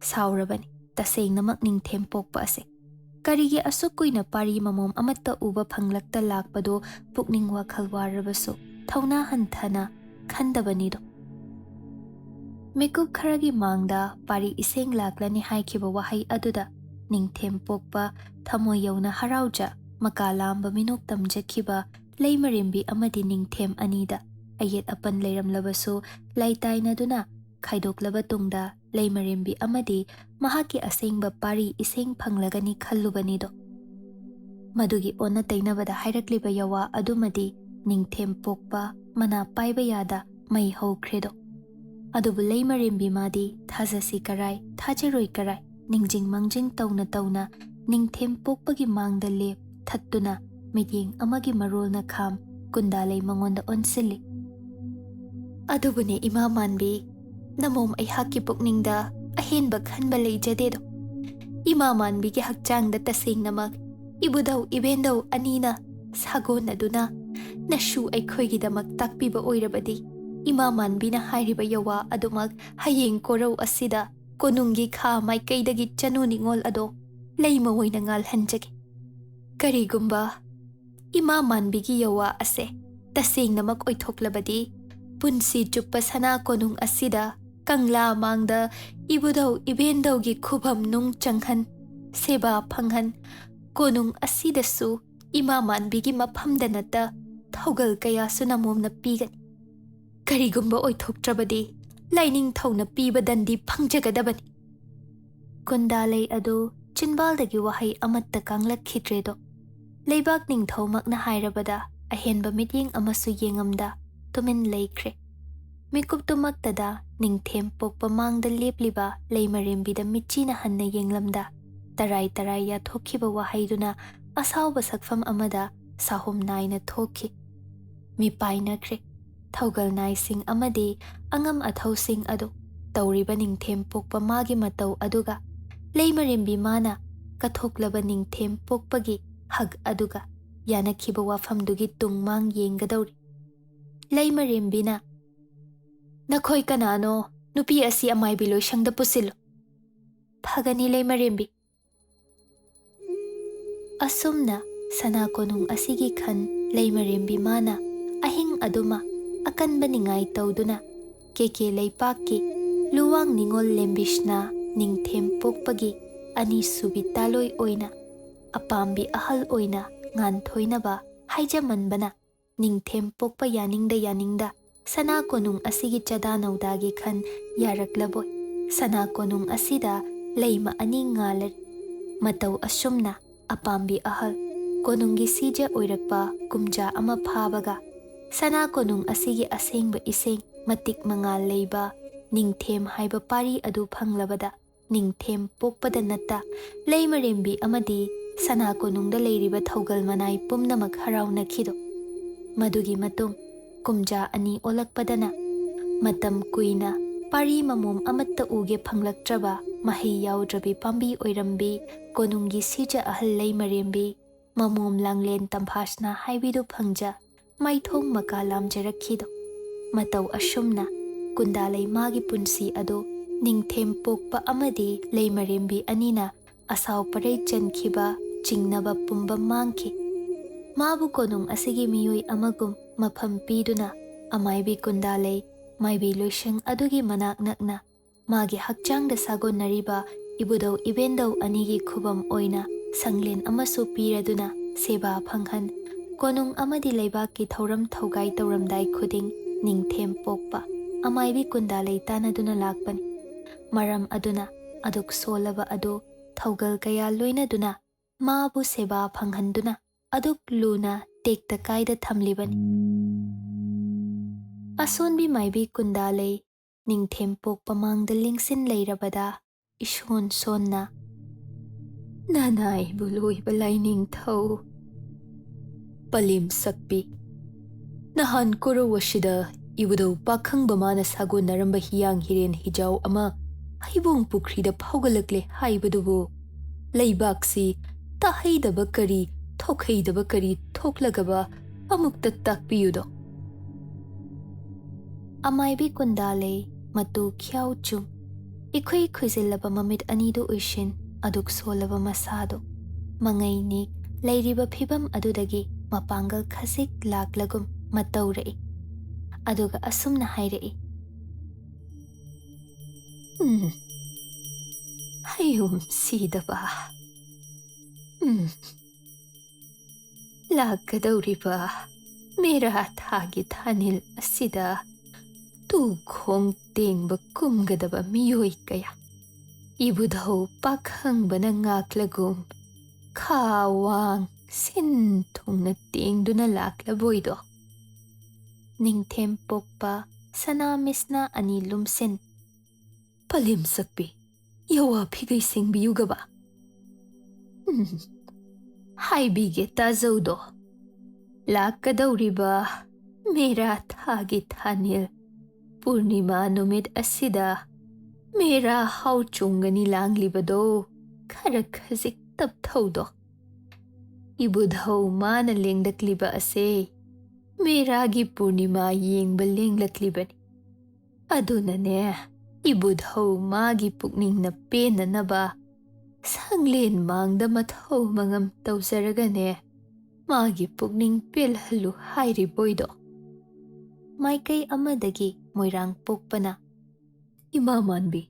ꯁꯥꯎꯔꯕꯅꯤ ꯇꯁꯦꯡꯅꯃꯛ ꯅꯤꯡꯊꯦꯝ ꯄꯣꯛꯄ ꯑꯁꯦ꯫ ꯀꯔꯤꯒꯤ ꯑꯁꯨꯛ ꯀꯨꯏꯅ ꯄꯥꯔꯤ ꯃꯃꯣꯝ ꯑꯃꯠꯇ ꯎꯕ ꯐꯪꯂꯛꯇ ꯂꯥꯛꯄꯗꯨ ꯄꯨꯛꯅꯤꯡ ꯋꯥꯈꯜ ꯋꯥꯔꯕꯁꯨ ꯊꯧꯅꯥ ꯍꯟꯊꯅ ꯈꯟꯗꯕꯅꯤꯗꯣ꯫ ꯃꯤꯀꯨꯞ ꯈꯔꯒꯤ ꯃꯥꯡꯗ ꯄꯥꯔꯤ ꯏꯁꯦꯡ ꯂꯥꯛꯂꯅꯤ ꯍꯥꯏꯈꯤꯕ ꯋꯥꯍꯩ ꯑꯗꯨꯗ ꯅꯤꯡꯊꯦꯝ ꯄꯣꯛꯄ ꯊꯃꯣꯏ ꯌꯧꯅ ꯍꯔꯥꯎꯖ ꯃꯀꯥ ꯂꯥꯝꯕ ꯃꯤꯅꯣꯛ ꯇꯝꯖꯈꯤꯕ ꯂꯩꯃꯔꯦꯝꯕꯤ ꯑꯃꯗꯤ ꯅꯤꯡꯊꯦꯝ ꯑꯅꯤꯗ ꯑꯌꯦꯠ ꯑꯄꯟ ꯂꯩꯔꯝꯂꯕꯁꯨ ꯂꯩꯇꯥꯏꯅꯗꯨꯅ ꯈꯥꯏꯗꯣꯛꯂꯕ ꯇꯨꯡꯗ ꯂꯩꯃꯔꯦꯝꯕꯤ ꯑꯃꯗꯤ ꯃꯍꯥꯛꯀꯤ ꯑꯁꯦꯡꯕ ꯄꯥꯔꯤ ꯏꯁꯦꯡ ꯐꯪꯂꯒꯅꯤ ꯈꯜꯂꯨꯕꯅꯤꯗꯣ꯫ ꯃꯗꯨꯒꯤ ꯑꯣꯟꯅ ꯇꯩꯅꯕꯗ ꯍꯥꯏꯔꯛꯂꯤꯕ ꯌꯋꯥ ꯑꯗꯨꯃꯗꯤ ꯅꯤꯡꯊꯦꯝ ꯄꯣꯛꯄ ꯃꯅꯥ ꯄꯥꯏꯕ ꯌꯥꯗ ꯃꯩ ꯍꯧꯈ꯭ꯔꯦꯗꯣ꯫ ꯑꯗꯨꯕꯨ ꯂꯩꯃꯔꯦꯝꯕꯤ ꯃꯥꯗꯤ ꯊꯥꯖꯁꯤ ꯀꯔꯥꯏ ꯊꯥꯖꯔꯣꯏ ꯀꯔꯥꯏ ꯅꯤꯡꯖꯤꯡ ꯃꯥꯡꯖꯤꯡ ꯇꯧꯅ ꯅꯤꯡꯊꯦꯝ ꯄꯣꯛꯄꯒꯤ ꯃꯥꯡꯗ ꯂꯦꯞ ꯊꯠꯇꯨꯅ ꯃꯤꯠꯌꯦꯡ ꯑꯃꯒꯤ ꯃꯔꯣꯜꯅ ꯈꯥꯝ ꯀꯨꯟꯗꯥꯂꯩ ꯃꯉꯣꯟꯗ ꯑꯣꯟꯁꯤꯜꯂꯤ꯫ ꯑꯗꯨꯕꯨꯅꯦ ꯏꯃꯥ ꯃꯥꯟꯕꯤ, ꯅꯃꯣꯝ ꯑꯩꯍꯥꯛꯀꯤ ꯄꯨꯛꯅꯤꯡꯗ ꯑꯍꯦꯟꯕ ꯈꯟꯕ ꯂꯩꯖꯗꯦꯗꯣ꯫ ꯏꯃꯥ ꯃꯥꯟꯕꯤꯒꯤ ꯍꯛꯆꯥꯡꯗ ꯇꯁꯦꯡꯅꯃꯛ ꯏꯕꯨꯙꯧ ꯏꯕꯦꯟꯙꯧ ꯑꯅꯤꯅ ꯁꯥꯒꯣꯟꯅꯗꯨꯅ ꯅꯁꯨ ꯑꯩꯈꯣꯏꯒꯤꯗꯃꯛ ꯇꯥꯛꯄꯤꯕ ꯑꯣꯏꯔꯕꯗꯤ ꯏꯃꯥ ꯃꯥꯟꯕꯤꯅ ꯍꯥꯏꯔꯤꯕ ꯌꯋꯥ ꯑꯗꯨꯃꯛ ꯍꯌꯦꯡ ꯀꯣꯔꯧ ꯑꯁꯤꯗ ꯀꯣꯅꯨꯡꯒꯤ ꯈꯥ ꯃꯥꯏꯀꯩꯗꯒꯤ ꯆꯅꯨ ꯅꯤꯡꯉꯣꯜ ꯑꯗꯣ ꯂꯩꯃ ꯑꯣꯏꯅ ꯉꯥꯜꯍꯟꯖꯒꯦ꯫ ꯀꯔꯤꯒꯨꯝꯕ ꯏꯃꯥ ꯃꯥꯟꯕꯤꯒꯤ ꯌꯋꯥ ꯑꯁꯦ ꯇꯁꯦꯡꯅꯃꯛ ꯑꯣꯏꯊꯣꯛꯂꯕꯗꯤ ꯄꯨꯟꯁꯤ ꯆꯨꯞꯄ ꯁꯅꯥ ꯀꯣꯅꯨꯡ ꯑꯁꯤꯗ ꯀꯪꯂꯥ ꯃꯥꯡꯗ ꯏꯕꯨꯙꯧ ꯏꯕꯦꯟꯙꯧꯒꯤ ꯈꯨꯚꯝ ꯅꯨꯡ ꯆꯪꯍꯟ, ꯁꯦꯕꯥ ꯐꯪꯍꯟ, ꯀꯣꯅꯨꯡ ꯑꯁꯤꯗꯁꯨ ꯏꯃꯥ ꯃꯥꯟꯕꯤꯒꯤ ꯃꯐꯝꯗ ꯅꯠꯇ ꯊꯧꯒꯜ ꯀꯌꯥꯁꯨ ꯅꯃꯣꯝꯅ ꯄꯤꯒꯅꯤ꯫ ꯀꯔꯤꯒꯨꯝꯕ ꯑꯣꯏꯊꯣꯛꯇ꯭ꯔꯕꯗꯤ ꯂꯥꯏꯅꯤꯡꯊꯧꯅ ꯄꯤꯕ ꯗꯟꯗꯤ ꯐꯪꯖꯒꯗꯕꯅꯤ꯫ ꯀꯨꯟꯗꯥꯂꯩ ꯑꯗꯨ ꯆꯤꯟꯕꯥꯜꯗꯒꯤ ꯋꯥꯍꯩ ꯑꯃꯠꯇ ꯀꯥꯡꯂꯛꯈꯤꯗ꯭ꯔꯦꯗꯣ꯫ ꯂꯩꯕꯥꯛ ꯅꯤꯡꯊꯧꯃꯛꯅ ꯍꯥꯏꯔꯕꯗ ꯑꯍꯦꯟꯕ ꯃꯤꯠꯌꯦꯡ ꯑꯃꯁꯨ ꯌꯦꯡꯉꯝꯗ ꯇꯨꯃꯤꯟ ꯂꯩꯈ꯭ꯔꯦ꯫ ꯃꯤꯀꯨꯞꯇꯨꯃꯛꯇꯗ ꯅꯤꯡꯊꯦꯝ ꯄꯣꯛꯄ ꯃꯥꯡꯗ ꯂꯦꯞꯂꯤꯕ ꯂꯩꯃꯔꯦꯝꯕꯤꯗ ꯃꯤꯠꯆꯤꯅ ꯍꯟꯅ ꯌꯦꯡꯂꯝꯗ ꯇꯔꯥꯏ ꯇꯔꯥꯏ ꯌꯥꯊꯣꯛꯈꯤꯕ ꯋꯥꯍꯩꯗꯨꯅ ꯑꯁꯥꯎꯕ ꯁꯛꯐꯝ ꯑꯃꯗ ꯁꯥꯍꯨꯝ ꯅꯥꯏꯅ ꯊꯣꯛꯈꯤ꯫ ꯃꯤꯄꯥꯏꯅꯈ꯭ꯔꯦ ꯊꯧꯒꯜ ꯅꯥꯏꯁꯤꯡ ꯑꯃꯗꯤ ꯑꯉꯝ ꯑꯊꯧꯁꯤꯡ ꯑꯗꯨ ꯇꯧꯔꯤꯕ ꯅꯤꯡꯊꯦꯝ ꯄꯣꯛꯄ ꯃꯥꯒꯤ ꯃꯇꯧ ꯑꯗꯨꯒ ꯂꯩꯃꯔꯦꯝꯕꯤ ꯃꯥꯅ ꯀꯠꯊꯣꯛꯂꯕ ꯅꯤꯡꯊꯦꯝ ꯄꯣꯛꯄꯒꯤ ꯍꯛ ꯑꯗꯨꯒ ꯌꯥꯅꯈꯤꯕ ꯋꯥꯐꯝꯗꯨꯒꯤ ꯇꯨꯡ ꯃꯥꯡ ꯌꯦꯡꯒꯗꯧꯔꯤ꯫ ꯂꯩꯃꯔꯦꯝꯕꯤꯅ "ꯅꯈꯣꯏ ꯀꯅꯥꯅꯣ? ꯅꯨꯄꯤ ꯑꯁꯤ ꯑꯃꯥꯏꯕꯤ ꯂꯣꯏꯁꯪꯗ ꯄꯨꯁꯤꯜꯂꯨ"꯫ "ꯐꯒꯅꯤ ꯂꯩꯃꯔꯦꯝꯕꯤ"꯫ ꯑꯁꯨꯝꯅ ꯁꯅꯥ ꯀꯣꯅꯨꯡ ꯑꯁꯤꯒꯤ ꯈꯟ ꯂꯩꯃꯔꯦꯝꯕꯤ ꯃꯥꯅ ꯑꯍꯤꯡ ꯑꯗꯨꯃ ꯑꯀꯟꯕ ꯅꯤꯡꯉꯥꯏ ꯇꯧꯗꯨꯅ ꯀꯦꯀꯦ ꯂꯩꯄꯥꯛꯀꯤ ꯂꯨꯋꯥꯡ ꯅꯤꯡꯉꯣꯜ ꯂꯦꯝꯕꯤꯁꯅ ꯅꯤꯡꯊꯦꯝ ꯄꯣꯛꯄꯒꯤ ꯑꯅꯤꯁꯨꯕꯤ ꯇꯥꯂꯣꯏ ꯑꯣꯏꯅ ꯑꯄꯥꯝꯕꯤ ꯑꯍꯜ ꯑꯣꯏꯅ ꯉꯥꯟꯊꯣꯏꯅꯕ ꯍꯥꯏꯖꯃꯟꯕꯅ ꯅꯤꯡꯊꯦꯝ ꯄꯣꯛꯄ ꯌꯥꯅꯤꯡꯗ ꯁꯅꯥ ꯀꯣꯅꯨꯡ ꯑꯁꯤꯒꯤ ꯆꯥꯗꯥ ꯅꯧꯗꯥꯒꯤ ꯈꯟ ꯌꯥꯔꯛꯂꯕꯣꯏ ꯁꯅꯥ ꯀꯣꯅꯨꯡ ꯑꯁꯤꯗ ꯂꯩꯃ ꯑꯅꯤ ꯉꯥꯜꯂꯔꯤ꯫ ꯃꯇꯧ ꯑꯁꯨꯝꯅ ꯑꯄꯥꯝꯕꯤ ꯑꯍꯜ ꯀꯣꯅꯨꯡꯒꯤ ꯁꯤꯖ ꯑꯣꯏꯔꯛꯄ ꯀꯨꯝꯖꯥ ꯑꯃ ꯐꯥꯕꯒ ꯁꯅꯥ ꯀꯣꯅꯨꯡ ꯑꯁꯤꯒꯤ ꯑꯁꯦꯡꯕ ꯏꯁꯦꯡ ꯃꯇꯤꯛ ꯃꯉꯥꯜ ꯂꯩꯕ ꯅꯤꯡꯊꯦꯝ ꯍꯥꯏꯕ ꯄꯥꯔꯤ ꯑꯗꯨ ꯐꯪꯂꯕꯗ ꯅꯤꯡꯊꯦꯝ ꯄꯣꯛꯄꯗ ꯅꯠꯇ ꯂꯩꯃꯔꯦꯝꯕꯤ ꯑꯃꯗꯤ ꯁꯅꯥ ꯀꯣꯅꯨꯡꯗ ꯂꯩꯔꯤꯕ ꯊꯧꯒꯜ ꯃꯅꯥꯏ ꯄꯨꯝꯅꯃꯛ ꯍꯔꯥꯎꯅꯈꯤꯗꯣ꯫ ꯃꯗꯨꯒꯤ ꯃꯇꯨꯡ ꯀꯨꯝꯖꯥ ꯑꯅꯤ ꯑꯣꯜꯂꯛꯄꯗꯅ ꯃꯇꯝ ꯀꯨꯏꯅ ꯄꯥꯔꯤ ꯃꯃꯣꯝ ꯑꯃꯠꯇ ꯎꯒꯦ ꯐꯪꯂꯛꯇ꯭ꯔꯕ ꯃꯍꯩ ꯌꯥꯎꯗ꯭ꯔꯕꯤ ꯄꯥꯝꯕꯤ ꯑꯣꯏꯔꯝꯕꯤ ꯀꯣꯅꯨꯡꯒꯤ ꯁꯤꯖ ꯑꯍꯜ ꯂꯩꯃꯔꯦꯝꯕꯤ ꯃꯃꯣꯝ ꯂꯥꯡꯂꯦꯟ ꯇꯝꯐꯥꯁꯅꯥ ꯍꯥꯏꯕꯤꯗꯨ ꯐꯪꯖ ꯃꯥꯏꯊꯣꯡ ꯃꯀꯥ ꯂꯥꯝꯖꯔꯛꯈꯤꯗꯣ꯫ ꯃꯇꯧ ꯑꯁꯨꯝꯅ ꯀꯨꯟꯗꯥꯂꯩ ꯃꯥꯒꯤ ꯄꯨꯟꯁꯤ ꯑꯗꯨ ꯅꯤꯡꯊꯦꯝ ꯄꯣꯛꯄ ꯑꯃꯗꯤ ꯂꯩꯃꯔꯦꯝꯕꯤ ꯑꯅꯤꯅ ꯑꯁꯥꯎ ꯄꯔꯩ ꯆꯟꯈꯤꯕ ꯆꯤꯡꯅꯕ ꯄꯨꯝꯕ ꯃꯥꯡꯈꯤ꯫ ꯃꯥꯕꯨ ꯀꯣꯅꯨꯡ ꯑꯁꯤꯒꯤ ꯃꯤꯑꯣꯏ ꯑꯃꯒꯨꯝ ꯃꯐꯝ ꯄꯤꯗꯨꯅ ꯑꯃꯥꯏꯕꯤ ꯀꯨꯟꯗꯥꯂꯩ ꯃꯥꯏꯕꯤ ꯂꯣꯏꯁꯪ ꯑꯗꯨꯒꯤ ꯃꯅꯥꯛ ꯅꯛꯅ ꯃꯥꯒꯤ ꯍꯛꯆꯥꯡꯗ ꯁꯥꯒꯣꯟꯅꯔꯤꯕ ꯏꯕꯨꯙꯧ ꯏꯕꯦꯟꯙꯧ ꯑꯅꯤꯒꯤ ꯈꯨꯕꯝ ꯑꯣꯏꯅ ꯁꯪꯂꯦꯟ ꯑꯃꯁꯨ ꯄꯤꯔꯗꯨꯅ ꯁꯦꯕꯥ ꯐꯪꯍꯟ ꯀꯣꯅꯨꯡ ꯑꯃꯗꯤ ꯂꯩꯕꯥꯛꯀꯤ ꯊꯧꯔꯝ ꯊꯧꯒꯥꯏ ꯇꯧꯔꯝꯗꯥꯏ ꯈꯨꯗꯤꯡ ꯅꯤꯡꯊꯦꯝ ꯄꯣꯛꯄ ꯑꯃꯥꯏꯕꯤ ꯀꯨꯟꯗꯥꯂꯩ ꯇꯥꯟꯅꯗꯨꯅ ꯂꯥꯛꯄꯅꯤ꯫ ꯃꯔꯝ ꯑꯗꯨꯅ ꯑꯗꯨꯛ ꯁꯣꯜꯂꯕ ꯑꯗꯨ ꯊꯧꯒꯜ ꯀꯌꯥ ꯂꯣꯏꯅꯗꯨꯅ ꯃꯥꯕꯨ ꯁꯦꯕꯥ ꯐꯪꯍꯟꯗꯨꯅ ꯑꯗꯨꯛ ꯂꯨꯅ ꯇꯦꯛꯇ ꯀꯥꯏꯗ ꯊꯝꯂꯤꯕꯅꯤ꯫ ꯑꯁꯣꯟꯕꯤ ꯃꯥꯏꯕꯤ ꯀꯨꯟꯗꯥꯂꯩ ꯅꯤꯡꯊꯦꯝ ꯄꯣꯛꯄ ꯃꯥꯡꯗ ꯂꯦꯡꯁꯤꯟ ꯂꯩꯔꯕꯗ ꯏꯁꯣꯟ ꯁꯣꯟꯅ "ꯅꯅꯥꯏꯕꯨ ꯂꯣꯏꯕ ꯂꯥꯏꯅꯤꯡꯊꯧ ꯄꯂꯦꯝ ꯁꯛꯄꯤ, ꯅꯍꯥꯟ ꯀꯣꯔꯧ ꯑꯁꯤꯗ ꯏꯕꯨꯙꯧ ꯄꯥꯈꯪꯕ ꯃꯥꯅ ꯁꯥꯒꯣꯟꯅꯔꯝꯕ ꯍꯤꯌꯥꯡ ꯍꯤꯔꯦꯟ ꯍꯤꯖꯥꯎ ꯑꯃ ꯍꯩꯕꯣꯡ ꯄꯨꯈ꯭ꯔꯤꯗ ꯐꯥꯎꯒꯠꯂꯛꯂꯦ ꯍꯥꯏꯕꯗꯨꯕꯨ ꯂꯩꯕꯥꯛꯁꯤ ꯇꯥꯍꯩꯗꯕ ꯀꯔꯤ ꯊꯣꯛꯍꯩꯗꯕ ꯀꯔꯤ ꯊꯣꯛꯂꯒꯕ ꯑꯃꯨꯛꯇ ꯇꯥꯛꯄꯤꯌꯨꯗꯣ"꯫ ꯑꯃꯥꯏꯕꯤ ꯀꯨꯟꯗꯥꯂꯩ ꯃꯇꯨ ꯈ꯭ꯌꯥꯎ ꯆꯨꯝ ꯏꯈꯨꯏ ꯈꯨꯏꯖꯤꯜꯂꯕ ꯃꯃꯤꯠ ꯑꯅꯤꯗꯨ ꯎꯏꯁꯤꯟ ꯑꯗꯨꯛ ꯁꯣꯜꯂꯕ ꯃꯁꯥꯗꯨ ꯃꯉꯩꯅꯤ ꯂꯩꯔꯤꯕ ꯐꯤꯚꯝ ꯑꯗꯨꯗꯒꯤ ꯃꯄꯥꯡꯒꯜ ꯈꯖꯤꯛ ꯂꯥꯛꯂꯒꯨꯝ ꯃꯇꯧꯔꯛꯏ꯫ ꯑꯗꯨꯒ ꯑꯁꯨꯝꯅ ꯍꯥꯏꯔꯛꯏ, "ꯍꯌꯨꯝ ꯁꯤꯗꯕ, ꯂꯥꯛꯀꯗꯧꯔꯤꯕ ꯃꯦꯔꯥ ꯊꯥꯒꯤ ꯊꯥꯅꯤꯜ ꯑꯁꯤꯗ ꯇꯨꯈꯣꯡ ꯇꯦꯡꯕ ꯀꯨꯝꯒꯗꯕ ꯃꯤꯑꯣꯏ ꯀꯌꯥ ꯏꯕꯨꯙꯧ ꯄꯥꯈꯪꯕꯅ ꯉꯥꯛꯂꯒꯨꯝ ꯈꯥ ꯋꯥꯡ ꯁꯤꯟ ꯊꯨꯡꯅ ꯇꯦꯡꯗꯨꯅ ꯂꯥꯛꯂꯕꯣꯏꯗꯣ"꯫ ꯅꯤꯡꯊꯦꯝ ꯄꯣꯛꯄ ꯁꯅꯥ ꯃꯤꯁꯅꯥ ꯑꯅꯤ ꯂꯨꯝꯁꯤꯟ "ꯄꯂꯦꯝ ꯁꯛꯄꯤ, ꯌꯋꯥ ꯐꯤꯒꯩ ꯁꯦꯡꯕꯤꯌꯨꯒꯕ"꯫ "ꯍꯥꯏꯕꯤꯒꯦ ꯇꯥꯖꯧꯗꯣ, ꯂꯥꯛꯀꯗꯧꯔꯤꯕ ꯃꯦꯔꯥ ꯊꯥꯒꯤ ꯊꯥꯅꯤꯜ ꯄꯨꯔꯅꯤꯃꯥ ꯅꯨꯃꯤꯠ ꯑꯁꯤꯗ ꯃꯦꯔꯥ ꯍꯥꯎꯆꯣꯡꯒꯅꯤ ꯂꯥꯡꯂꯤꯕꯗꯣ ꯈꯔ ꯈꯖꯤꯛ ꯇꯞꯊꯧꯗꯣ꯫ ꯏꯕꯨꯙꯧ ꯃꯥꯅ ꯂꯦꯡꯂꯛꯂꯤꯕ ꯑꯁꯦ ꯃꯦꯔꯥꯒꯤ ꯄꯨꯔꯅꯤꯃꯥ ꯌꯦꯡꯕ ꯂꯦꯡꯂꯛꯂꯤꯕꯅꯤ꯫ ꯑꯗꯨꯅꯅꯦ ꯏꯕꯨꯙꯧ ꯃꯥꯒꯤ ꯄꯨꯛꯅꯤꯡꯅ ꯄꯦꯟꯅꯅꯕ ꯁꯪꯂꯦꯟ ꯃꯥꯡꯗ ꯃꯊꯧ ꯃꯉꯝ ꯇꯧꯖꯔꯒꯅꯦ ꯃꯥꯒꯤ ꯄꯨꯛꯅꯤꯡ ꯄꯦꯜꯍꯜꯂꯨ ꯍꯥꯏꯔꯤꯕꯣꯏꯗꯣ꯫ ꯃꯥꯏꯀꯩ ꯑꯃꯗꯒꯤ ꯃꯣꯏꯔꯥꯡ ꯄꯣꯛꯄꯅ "ꯏꯃꯥ ꯃꯥꯟꯕꯤ,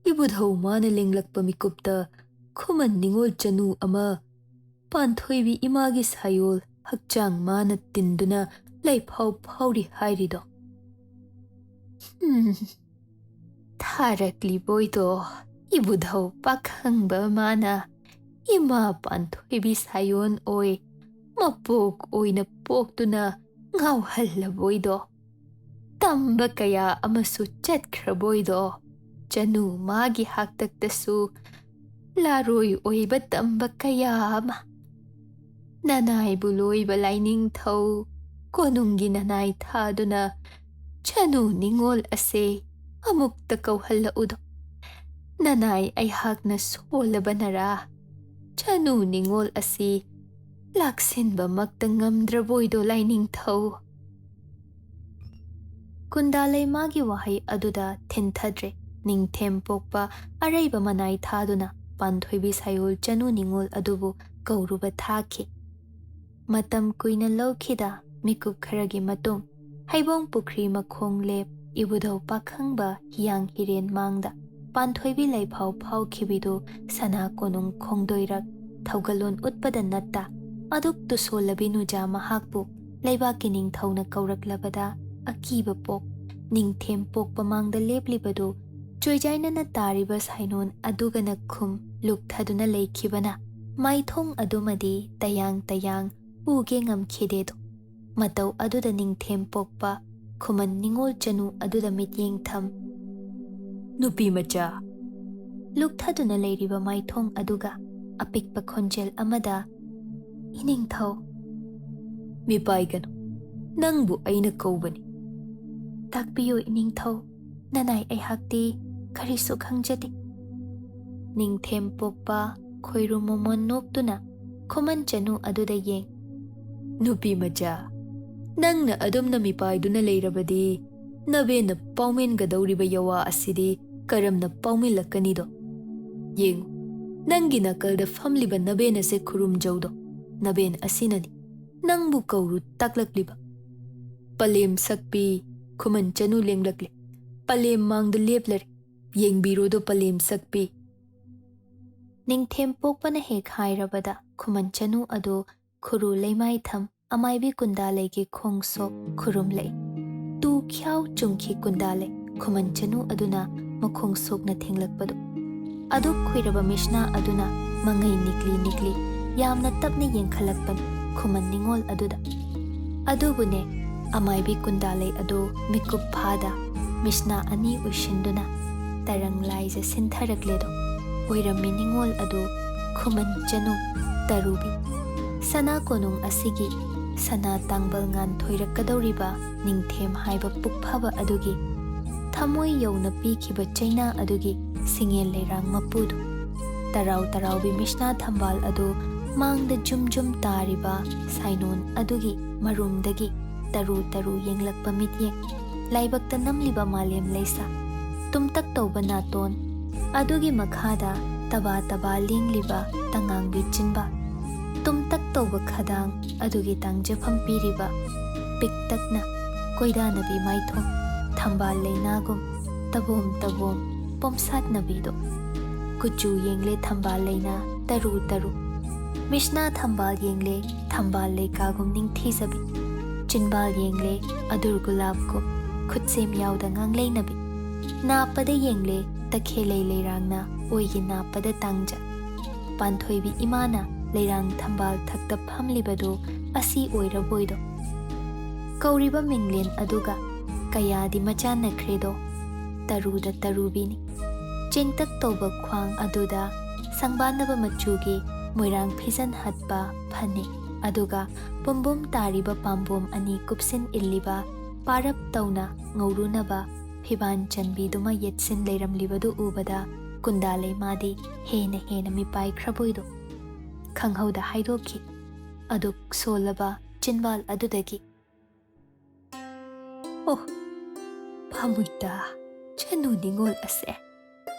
ꯏꯕꯨꯙꯧ ꯃꯥꯅ ꯂꯦꯡꯂꯛꯄ ꯃꯤꯀꯨꯞꯇ ꯈꯨꯃꯟ ꯅꯤꯉꯣꯜ ꯆꯅꯨ ꯑꯃ ꯄꯥꯟꯊꯣꯏꯕꯤ ꯏꯃꯥꯒꯤ ꯁꯥꯌꯣꯜ ꯍꯛꯆꯥꯡ ꯃꯥꯅ ꯇꯤꯟꯗꯨꯅ ꯂꯩꯐꯥꯎ ꯐꯥꯎꯔꯤ ꯍꯥꯏꯔꯤꯗꯣ꯫ ꯊꯥꯔꯛꯂꯤꯕꯣꯏꯗꯣ ꯏꯕꯨꯙꯧ ꯄꯥꯈꯪꯕ ꯃꯥꯅ ꯏꯃꯥ ꯄꯥꯟꯊꯣꯏꯕꯤ ꯁꯥꯌꯣꯟ ꯑꯣꯏ ꯃꯄꯣꯛ ꯑꯣꯏꯅ ꯄꯣꯛꯇꯨꯅ ꯉꯥꯎꯍꯜꯂꯕꯣꯏꯗꯣ꯫ ꯇꯝꯕ ꯀꯌꯥ ꯑꯃꯁꯨ ꯆꯠꯈ꯭ꯔꯕꯣꯏꯗꯣ, ꯆꯅꯨ ꯃꯥꯒꯤ ꯍꯥꯛꯇꯛꯇꯁꯨ ꯂꯥꯔꯣꯏ ꯑꯣꯏꯕ ꯇꯝꯕ ꯀꯌꯥ ꯑꯃ꯫ ꯅꯅꯥꯏꯕꯨ ꯂꯣꯏꯕ ꯂꯥꯏꯅꯤꯡꯊꯧ ꯀꯣꯅꯨꯡꯒꯤ ꯅꯅꯥꯏ ꯊꯥꯗꯨꯅ ꯆꯅꯨ ꯅꯤꯉꯣꯜ ꯑꯁꯦ ꯑꯃꯨꯛꯇ ꯀꯧꯍꯜꯂꯛꯎꯗꯣ꯫ ꯅꯅꯥꯏ ꯑꯩꯍꯥꯛꯅ ꯁꯣꯜꯂꯕꯅꯔꯥ ꯆꯅꯨ ꯅꯤꯉꯣꯜ ꯑꯁꯤ ꯂꯥꯛꯁꯤꯟꯕꯃꯛꯇ ꯉꯝꯗ꯭ꯔꯕꯣꯏꯗꯣ ꯂꯥꯏꯅꯤꯡꯊꯧ"꯫ ꯀꯨꯟꯗꯥꯂꯩ ꯃꯥꯒꯤ ꯋꯥꯍꯩ ꯑꯗꯨꯗ ꯊꯤꯟꯊꯗ꯭ꯔꯦ꯫ ꯅꯤꯡꯊꯦꯝ ꯄꯣꯛꯄ ꯑꯔꯩꯕ ꯃꯅꯥꯏ ꯊꯥꯗꯨꯅ ꯄꯥꯟꯊꯣꯏꯕꯤ ꯁꯥꯌꯣꯜ ꯆꯅꯨ ꯅꯤꯉꯣꯜ ꯑꯗꯨꯕꯨ ꯀꯧꯔꯨꯕ ꯊꯥꯈꯤ꯫ ꯃꯇꯝ ꯀꯨꯏꯅ ꯂꯧꯈꯤꯗ ꯃꯤꯀꯨꯞ ꯈꯔꯒꯤ ꯃꯇꯨꯡ ꯍꯩꯕꯣꯡ ꯄꯨꯈ꯭ꯔꯤ ꯃꯈꯣꯡ ꯂꯦꯞ ꯏꯕꯨꯙꯧ ꯄꯥꯈꯪꯕ ꯍꯤꯌꯥꯡ ꯍꯤꯔꯦꯟ ꯃꯥꯡꯗ ꯄꯥꯟꯊꯣꯏꯕꯤ ꯂꯩꯐꯥꯎ ꯐꯥꯎꯈꯤꯕꯤꯗꯨ ꯁꯅꯥ ꯀꯣꯅꯨꯡ ꯈꯣꯡꯗꯣꯏꯔꯛ ꯊꯧꯒꯜꯂꯣꯟ ꯎꯠꯄꯗ ꯅꯠꯇ ꯑꯗꯨꯛ ꯇꯨꯁꯣꯜꯂꯕꯤ ꯅꯨꯖꯥ ꯃꯍꯥꯛꯄꯨ ꯂꯩꯕꯥꯛꯀꯤ ꯅꯤꯡꯊꯧꯅ ꯀꯧꯔꯛꯂꯕꯗ ꯑꯀꯤꯕ ꯄꯣꯛ ꯅꯤꯡꯊꯦꯝ ꯄꯣꯛꯄ ꯃꯥꯡꯗ ꯂꯦꯞꯂꯤꯕꯗꯨ ꯆꯣꯏꯖꯥꯏꯅꯅ ꯇꯥꯔꯤꯕ ꯁꯥꯏꯅꯣꯟ ꯑꯗꯨꯒꯅ ꯈꯨꯝ ꯂꯨꯛꯊꯗꯨꯅ ꯂꯩꯈꯤꯕꯅ ꯃꯥꯏꯊꯣꯡ ꯑꯗꯨꯃꯗꯤ ꯇꯌꯥꯡ ꯇꯌꯥꯡ ꯎꯒꯦ ꯉꯝꯈꯤꯗꯦꯗꯣ ꯃꯇꯧ ꯑꯗꯨꯗ ꯅꯤꯡꯊꯦꯝ ꯄꯣꯛꯄ ꯈꯨꯃꯟ ꯅꯤꯡꯉꯣꯜ ꯆꯅꯨ ꯑꯗꯨꯗ ꯃꯤꯠꯌꯦꯡ ꯊꯝ ꯅꯨꯄꯤ ꯃꯆꯥ ꯂꯨꯛꯊꯗꯨꯅ ꯂꯩꯔꯤꯕ ꯃꯥꯏꯊꯣꯡ ꯑꯗꯨꯒ ꯑꯄꯤꯛꯄ ꯈꯣꯟꯖꯦꯜ ꯑꯃꯗ ꯏꯅꯤꯡꯊꯧ ꯃꯤꯄꯥꯏꯒꯅꯨ ꯅꯪꯕꯨ ꯑꯩꯅ ꯀꯧꯕꯅꯤ ꯇꯥꯛꯄꯤꯌꯨ ꯏꯅꯤꯡꯊꯧ ꯅꯅꯥꯏ ꯑꯩꯍꯥꯛꯇꯤ ꯀꯔꯤꯁꯨ ꯈꯪꯖꯗꯦ ꯅꯤꯡꯊꯦꯝ ꯄꯣꯛꯄ ꯈꯣꯏꯔꯨ ꯃꯣꯃꯣꯟ ꯅꯣꯛꯇꯨꯅ ꯈꯨꯃꯟ ꯆꯅꯨ ꯑꯗꯨꯗ ꯌꯦꯡ ꯅꯨꯄꯤ ꯃꯆꯥ ꯅꯪꯅ ꯑꯗꯨꯝꯅ ꯃꯤꯄꯥꯏꯗꯨꯅ ꯂꯩꯔꯕꯗꯤ ꯅꯕꯦꯟꯅ ꯄꯥꯎꯃꯤꯟꯒꯗꯧꯔꯤꯕ ꯌꯋꯥ ꯑꯁꯤꯗꯤ ꯀꯔꯝꯅ ꯄꯥꯎꯃꯤꯜꯂꯛꯀꯅꯤꯗꯣ ꯌꯦꯡꯉꯨ ꯅꯪꯒꯤ ꯅꯥꯀꯜꯗ ꯐꯝꯂꯤꯕ ꯅꯕꯦꯟ ꯑꯁꯦ ꯈꯨꯔꯨꯝꯖꯧꯗꯣ ꯅꯕꯦꯟ ꯑꯁꯤꯅꯅꯤ ꯅꯪꯕꯨ ꯀꯧꯔꯨ ꯇꯥꯛꯂꯛꯂꯤꯕ ꯄꯂꯦꯝ ꯁꯛꯄꯤ ꯈꯨꯃꯟ ꯆꯅꯨ ꯂꯦꯡꯂꯛꯂꯦ ꯄꯂꯦꯝ ꯃꯥꯡꯗ ꯂꯦꯞꯂꯔꯦ ꯌꯦꯡꯕꯤꯔꯣꯗꯣ ꯄꯂꯦꯝ ꯁꯛꯄꯤ ꯅꯤꯡꯊꯦꯝ ꯄꯣꯛꯄꯅ ꯍꯦꯛ ꯍꯥꯏꯔꯕꯗ ꯈꯨꯃꯟ ꯆꯅꯨ ꯑꯗꯨ ꯈꯨꯔꯨ ꯂꯩꯃꯥꯏ ꯊꯝ ꯑꯃꯥꯏꯕꯤ ꯀꯨꯟꯗꯥꯂꯩꯒꯤ ꯈꯣꯡꯁꯣꯛ ꯈꯨꯔꯨꯝꯂꯛꯏ ꯇꯨ ꯈ꯭ꯌꯥꯎ ꯆꯨꯝꯈꯤ ꯀꯨꯟꯗꯥꯂꯩ ꯈꯨꯃꯟ ꯆꯅꯨ ꯑꯗꯨꯅ ꯃꯈꯣꯡ ꯁꯣꯛꯅ ꯊꯦꯡꯂꯛꯄꯗꯨ ꯑꯗꯨꯛ ꯈꯨꯏꯔꯕ ꯃꯤꯁꯅꯥ ꯑꯗꯨꯅ ꯃꯉꯩ ꯅꯤꯛꯂꯤ ꯅꯤꯛꯂꯤ ꯌꯥꯝꯅ ꯇꯞꯅ ꯌꯦꯡꯈꯠꯂꯛꯄꯅꯤ ꯈꯨꯃꯟ ꯅꯤꯡꯉꯣꯜ ꯑꯗꯨꯗ ꯑꯗꯨꯕꯨꯅꯦ ꯑꯃꯥꯏꯕꯤ ꯀꯨꯟꯗꯥꯂꯩ ꯑꯗꯨ ꯃꯤꯀꯨꯞ ꯐꯥꯗ ꯃꯤꯁꯅꯥ ꯑꯅꯤ ꯎꯏꯁꯤꯟꯗꯨꯅ ꯇꯔꯪ ꯂꯥꯏꯖ ꯁꯤꯟꯊꯔꯛꯂꯦꯗꯣ ꯑꯣꯏꯔꯝꯃꯤ ꯅꯤꯡꯉꯣꯜ ꯑꯗꯨ ꯈꯨꯃꯟ ꯆꯅꯨ ꯇꯔꯨꯕꯤ ꯁꯅꯥ ꯀꯣꯅꯨꯡ ꯑꯁꯤꯒꯤ ꯁꯅꯥ ꯇꯥꯡꯕꯜ ꯉꯥꯟꯊꯣꯏꯔꯛꯀꯗꯧꯔꯤꯕ ꯅꯤꯡꯊꯦꯝ ꯍꯥꯏꯕ ꯄꯨꯛꯐꯕ ꯑꯗꯨꯒꯤ ꯊꯃꯣꯏ ꯌꯧꯅ ꯄꯤꯈꯤꯕ ꯆꯩꯅꯥ ꯑꯗꯨꯒꯤ ꯁꯤꯡꯉꯦꯜ ꯂꯩꯔꯥꯡ ꯃꯄꯨꯗꯨ ꯇꯔꯥꯎ ꯇꯔꯥꯎꯕꯤ ꯃꯤꯁꯅꯥ ꯊꯝꯕꯥꯜ ꯑꯗꯨ ꯃꯥꯡꯗ ꯖꯨꯝ ꯖꯨꯝ ꯇꯥꯔꯤꯕ ꯁꯥꯏꯅꯣꯟ ꯑꯗꯨꯒꯤ ꯃꯔꯨꯝꯗꯒꯤ ꯇꯔꯨ ꯇꯔꯨ ꯌꯦꯡꯂꯛꯄ ꯃꯤꯠꯌꯦꯡ ꯂꯥꯏꯕꯛꯇ ꯅꯝꯂꯤꯕ ꯃꯥꯂꯦꯝ ꯂꯩꯁꯥ ꯇꯨꯝꯇꯛ ꯇꯧꯕ ꯅꯥꯇꯣꯟ ꯑꯗꯨꯒꯤ ꯃꯈꯥꯗ ꯇꯕꯥ ꯇꯕꯥ ꯂꯦꯡꯂꯤꯕ ꯇꯉꯥꯡꯕꯤ ꯆꯤꯟꯕ ꯇꯨꯝꯇꯛ ꯇꯧꯕ ꯈꯗꯥꯡ ꯑꯗꯨꯒꯤ ꯇꯥꯡꯖꯐꯝ ꯄꯤꯔꯤꯕ ꯄꯤꯛꯇꯛꯅ ꯀꯣꯏꯗꯥꯅꯕꯤ ꯃꯥꯏꯊꯣꯡ ꯊꯝꯕꯥꯜ ꯂꯩꯅꯥꯒꯨꯝ ꯇꯕꯣꯝ ꯇꯕꯣꯝ ꯄꯣꯝꯁꯥꯠꯅꯕꯤꯗꯣ ꯀꯨꯆꯨ ꯌꯦꯡꯂꯦ ꯊꯝꯕꯥꯜ ꯂꯩꯅꯥ ꯇꯔꯨ ꯇꯔꯨ ꯃꯤꯁꯅꯥ ꯊꯝꯕꯥꯜ ꯌꯦꯡꯂꯦ ꯊꯝꯕꯥꯜ ꯂꯩꯀꯥꯒꯨꯝ ꯅꯤꯡꯊꯤꯖꯕꯤ ꯆꯤꯟꯕꯥꯜ ꯌꯦꯡꯂꯦ ꯑꯗꯨꯔ ꯒꯨꯂꯥꯞꯀꯨꯝ ꯈꯨꯠꯁꯦꯝ ꯌꯥꯎꯗ ꯉꯥꯡꯂꯩꯅꯕꯤ ꯅꯥꯞꯄꯗ ꯌꯦꯡꯂꯦ ꯇꯈꯦꯂꯩ ꯂꯩꯔꯥꯡꯅ ꯑꯣꯏꯒꯤ ꯅꯥꯞꯄꯗ ꯇꯥꯡꯖ ꯄꯥꯟꯊꯣꯏꯕꯤ ꯏꯃꯥꯅ ꯂꯩꯔꯥꯡ ꯊꯝꯕꯥꯜ ꯊꯛꯇ ꯐꯝꯂꯤꯕꯗꯨ ꯑꯁꯤ ꯑꯣꯏꯔꯕꯣꯏꯗꯣ ꯀꯧꯔꯤꯕ ꯃꯤꯡꯂꯦꯟ ꯑꯗꯨꯒ ꯀꯌꯥꯗꯤ ꯃꯆꯥꯟꯅꯈ꯭ꯔꯦꯗꯣ ꯇꯔꯨꯗ ꯇꯔꯨꯕꯤꯅꯤ ꯆꯦꯡꯇꯛ ꯇꯧꯕ ꯈ꯭ꯋꯥꯡ ꯑꯗꯨꯗ ꯁꯪꯕꯥꯟꯅꯕ ꯃꯆꯨꯒꯤ ꯃꯣꯏꯔꯥꯡ ꯐꯤꯖꯟ ꯍꯠꯄ ꯐꯅꯦꯛ ꯑꯗꯨꯒ ꯄꯨꯝꯕꯨꯝ ꯇꯥꯔꯤꯕ ꯄꯥꯝꯕꯣꯝ ꯑꯅꯤ ꯀꯨꯞꯁꯤꯟ ꯏꯜꯂꯤꯕ ꯄꯥꯔꯞ ꯇꯧꯅ ꯉꯧꯔꯨꯅꯕ ꯐꯤꯕꯥꯟ ꯆꯟꯕꯤꯗꯨꯃ ꯌꯦꯠꯁꯤꯟ ꯂꯩꯔꯝꯂꯤꯕꯗꯨ ꯎꯕꯗ ꯀꯨꯟꯗꯥꯂꯩ ꯃꯥꯗꯤ ꯍꯦꯟꯅ ꯃꯤꯄꯥꯏꯈ꯭ꯔꯕꯣꯏꯗꯣ ꯈꯪꯍꯧꯗ ꯍꯥꯏꯗꯣꯛꯈꯤ ꯑꯗꯨꯛ ꯁꯣꯜꯂꯕ ꯆꯤꯟꯕꯥꯜ ꯑꯗꯨꯗꯒꯤ ꯑꯣ ꯐꯥꯃꯨꯏꯗ ꯆꯅꯨ ꯅꯤꯡꯉꯣꯜ ꯑꯁꯦ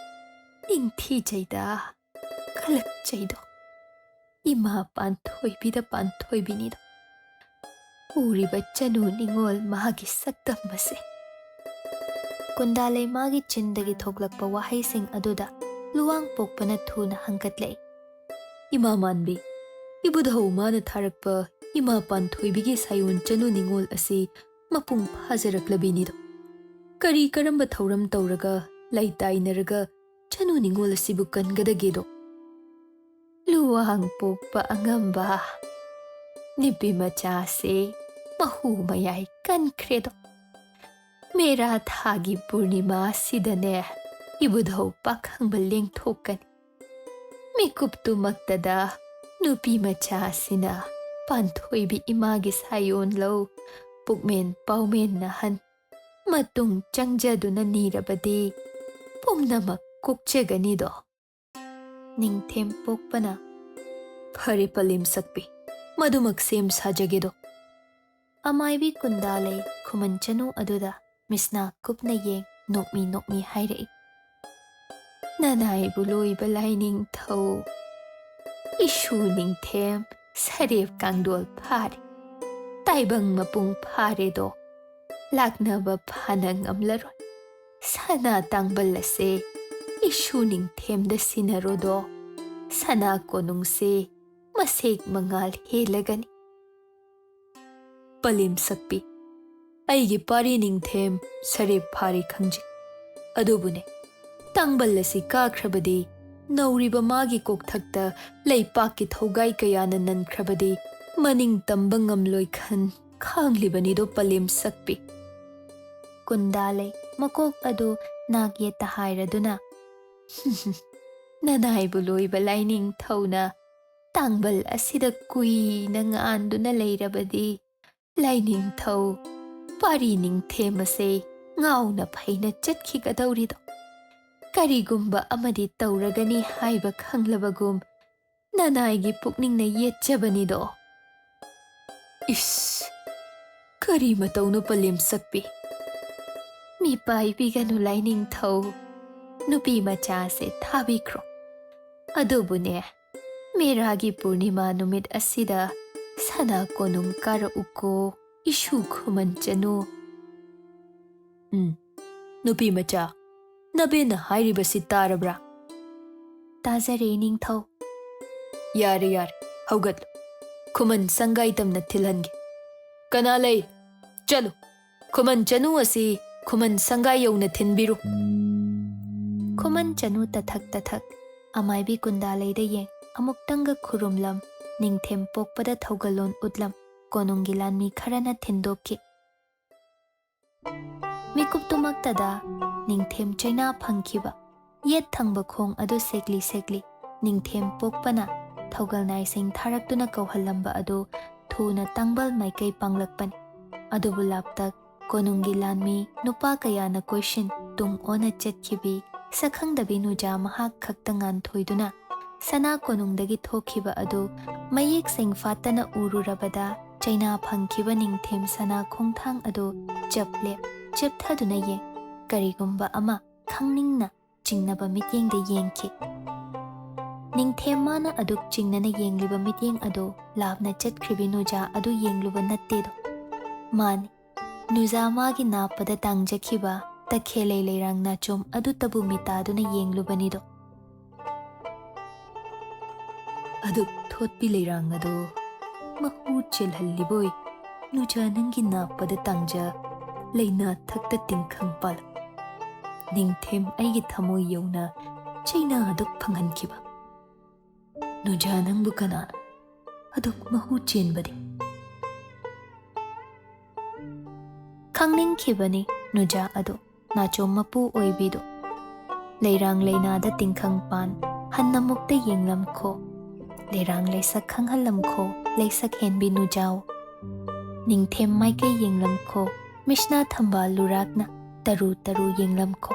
ꯅꯤꯡꯊꯤꯖꯩꯗ ꯀꯜꯂꯛꯆꯩꯗꯣ ꯏꯃꯥ ꯄꯥꯟꯊꯣꯏꯕꯤꯗ ꯄꯥꯟꯊꯣꯏꯕꯤꯅꯤꯗꯣ ꯎꯔꯤꯕ ꯆꯅꯨ ꯅꯤꯡꯉꯣꯜ ꯃꯥꯒꯤ ꯁꯛꯇꯝ ꯑꯁꯦ ꯀꯨꯟꯗꯥꯂꯩ ꯃꯥꯒꯤ ꯆꯤꯟꯗꯒꯤ ꯊꯣꯛꯂꯛꯄ ꯋꯥꯍꯩꯁꯤꯡ ꯑꯗꯨꯗ ꯂꯨꯋꯥꯡ ꯄꯣꯛꯄꯅ ꯊꯨꯅ ꯍꯪꯀꯠꯂꯛꯏ ꯏꯃꯥ ꯃꯥꯟꯕꯤ ꯏꯕꯨꯙꯧ ꯃꯥꯅ ꯊꯥꯔꯛꯄ ꯏꯃꯥ ꯄꯥꯟꯊꯣꯏꯕꯤꯒꯤ ꯁꯥꯌꯣꯟ ꯆꯅꯨ ꯅꯤꯡꯉꯣꯜ ꯑꯁꯤ ꯃꯄꯨꯡ ꯐꯥꯖꯔꯛꯂꯕꯤꯅꯤꯗꯣ ꯀꯔꯤ ꯀꯔꯝꯕ ꯊꯧꯔꯝ ꯇꯧꯔꯒ ꯂꯩꯇꯥꯏꯅꯔꯒ ꯆꯅꯨ ꯅꯤꯡꯉꯣꯜ ꯑꯁꯤꯕꯨ ꯀꯟꯒꯗꯒꯦꯗꯣ ꯂꯨꯋꯥꯡ ꯄꯣꯛꯄ ꯑꯉꯝꯕ ꯅꯨꯄꯤ ꯃꯆꯥꯁꯦ ꯃꯍꯨ ꯃꯌꯥꯏ ꯀꯟꯈ꯭ꯔꯦꯗꯣ ꯃꯦꯔꯥ ꯊꯥꯒꯤ ꯄꯨꯔꯅꯤꯃꯥ ꯁꯤꯗꯅꯦ ꯏꯕꯨꯙꯧ ꯄꯥꯈꯪꯕ ꯂꯦꯡꯊꯣꯛꯀꯅꯤ ꯃꯤꯀꯨꯞꯇꯨꯃꯛꯇꯗ ꯅꯨꯄꯤ ꯃꯆꯥꯁꯤꯅ ꯄꯥꯟꯊꯣꯏꯕꯤ ꯏꯃꯥꯒꯤ ꯁꯥꯌꯣꯟ ꯂꯧ ꯄꯨꯛꯃꯦꯟ ꯄꯥꯎꯃꯦꯟꯅꯍꯟ ꯃꯇꯨꯡ ꯆꯪꯖꯗꯨꯅ ꯅꯤꯔꯕꯗꯤ ꯄꯨꯝꯅꯃꯛ ꯀꯣꯛꯆꯒꯅꯤꯗꯣ ꯅꯤꯡꯊꯦꯝ ꯄꯣꯛꯄꯅ ꯐꯔꯦ ꯄꯂꯦꯝ ꯁꯛꯄꯤ ꯃꯗꯨꯃꯛ ꯁꯦꯝ ꯁꯥꯖꯒꯦꯗꯣ ꯑꯃꯥꯏꯕꯤ ꯀꯨꯟꯗꯥꯂꯩ ꯈꯨꯃꯟ ꯆꯅꯨ ꯑꯗꯨꯗ ꯃꯤꯁꯅꯥ ꯀꯨꯞꯅ ꯌꯦꯡ ꯅꯣꯛꯃꯤ ꯅꯣꯛꯃꯤ ꯍꯥꯏꯔꯛꯏ ꯅꯅꯥꯏꯕꯨ ꯂꯣꯏꯕ ꯂꯥꯏꯅꯤꯡꯊꯧ ꯏꯁꯨ ꯅꯤꯡꯊꯦꯝ ꯁꯔꯦꯞ ꯀꯥꯡꯗꯣꯜ ꯐꯥꯔꯦ ꯇꯥꯏꯕꯪ ꯃꯄꯨꯡ ꯐꯥꯔꯦꯗꯣ ꯂꯥꯛꯅꯕ ꯐꯥꯅ ꯉꯝꯂꯔꯣꯏ ꯁꯅꯥ ꯇꯥꯡꯕꯜ ꯑꯁꯦ ꯏꯁꯨ ꯅꯤꯡꯊꯦꯝꯗ ꯁꯤꯟꯅꯔꯣꯗꯣ ꯁꯅꯥ ꯀꯣꯅꯨꯡꯁꯦ ꯃꯁꯦꯛ ꯃꯉꯥꯜ ꯍꯦꯜꯂꯒꯅꯤ ꯄꯂꯦꯝ ꯁꯛꯄꯤ ꯑꯩꯒꯤ ꯄꯥꯔꯤ ꯅꯤꯡꯊꯦꯝ ꯁꯔꯦꯞ ꯐꯥꯔꯦ ꯈꯪꯖꯩ ꯑꯗꯨꯕꯨꯅꯦ ꯇꯥꯡꯕꯜ ꯑꯁꯤ ꯀꯥꯈ꯭ꯔꯕꯗꯤ Nauriba magi kokthakta leipakki thaugai kayana nankhrabadi maning tamba ngamloi khan khanglibanido palem sakpi. Kundalai makok adu nagyeta hairaduna nanaibu loiba laining thauna tangbal asida kuina nganduna leirabadi laining thau pari ningthemase ngauna phaina chatkhigadaurido karigumba amadi tauragani haiba khanglabagum nanaigi pukningna yetchabanido. Is kari matauno palem sakpi. Mi paibiganu laining thau nupi macha se thabikro adubune meragi purnima numit asida sana konum kara uko ishu khumanchanu. Nupi macha nabena hairibasi tarabra. Tazare ningthau. Yare yare haugat khuman sangai tamna thilhange. Kana lei chalo khuman chanu asi khuman sangai yauna thinbiru. Khuman chanu tathak amaibi kundalai da yeng amuktanga khurumlam ningthem pokpada thaugalon utlam konungi lanmi kharana thindokki. Mikuptumaktada ningthem chaina phangkhiba yet thangba khong adu sekli ningthem pokpana thaugal naising tharaktuna kauhallamba adu thuna tangbal maikai panglakpani adubu laptak konungi lanmi nupa kayana question tung ona chetkhibi sakhangdabi nuja mahak khaktangan thoiduna sana konungdagi thokhiba adu mayek sing fatana ururabada chaina phangkhiba ningthem sana khongthang adu chaple chepthaduna ye karigumba ama khangningna chingnaba mityengda yengki. Ningthem mana aduk chingnana yengliba mityeng adu labna chatkhribi nuja adu yengluba nattedo. Mani nuja magi napada tangjakhiba takhelei leirang nachom adu tabu mitaduna yenglubanido. Aduk thotpi leirang adu mahu chelhalliboi nuja nangi napada tangja leina thakta tingkhang pal. Ningthem aigi thamoi yauna chaina aduk phanghankhiba. Nuja nangbu kanana aduk mahu chenbadi. Khangningkhibani nuja adu nachom mapu oibido. Leirang leinada tingkhang pan hannamukta yenglamkho leirang leisak khanghallamkho leisak henbi nujao. Ningthem maike yenglamkho mishna thamba lurakna taru yenglamkho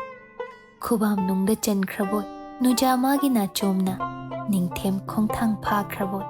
khubam nungda chenkraboi nuja magi nachomna ningthem khongthang phakraboi.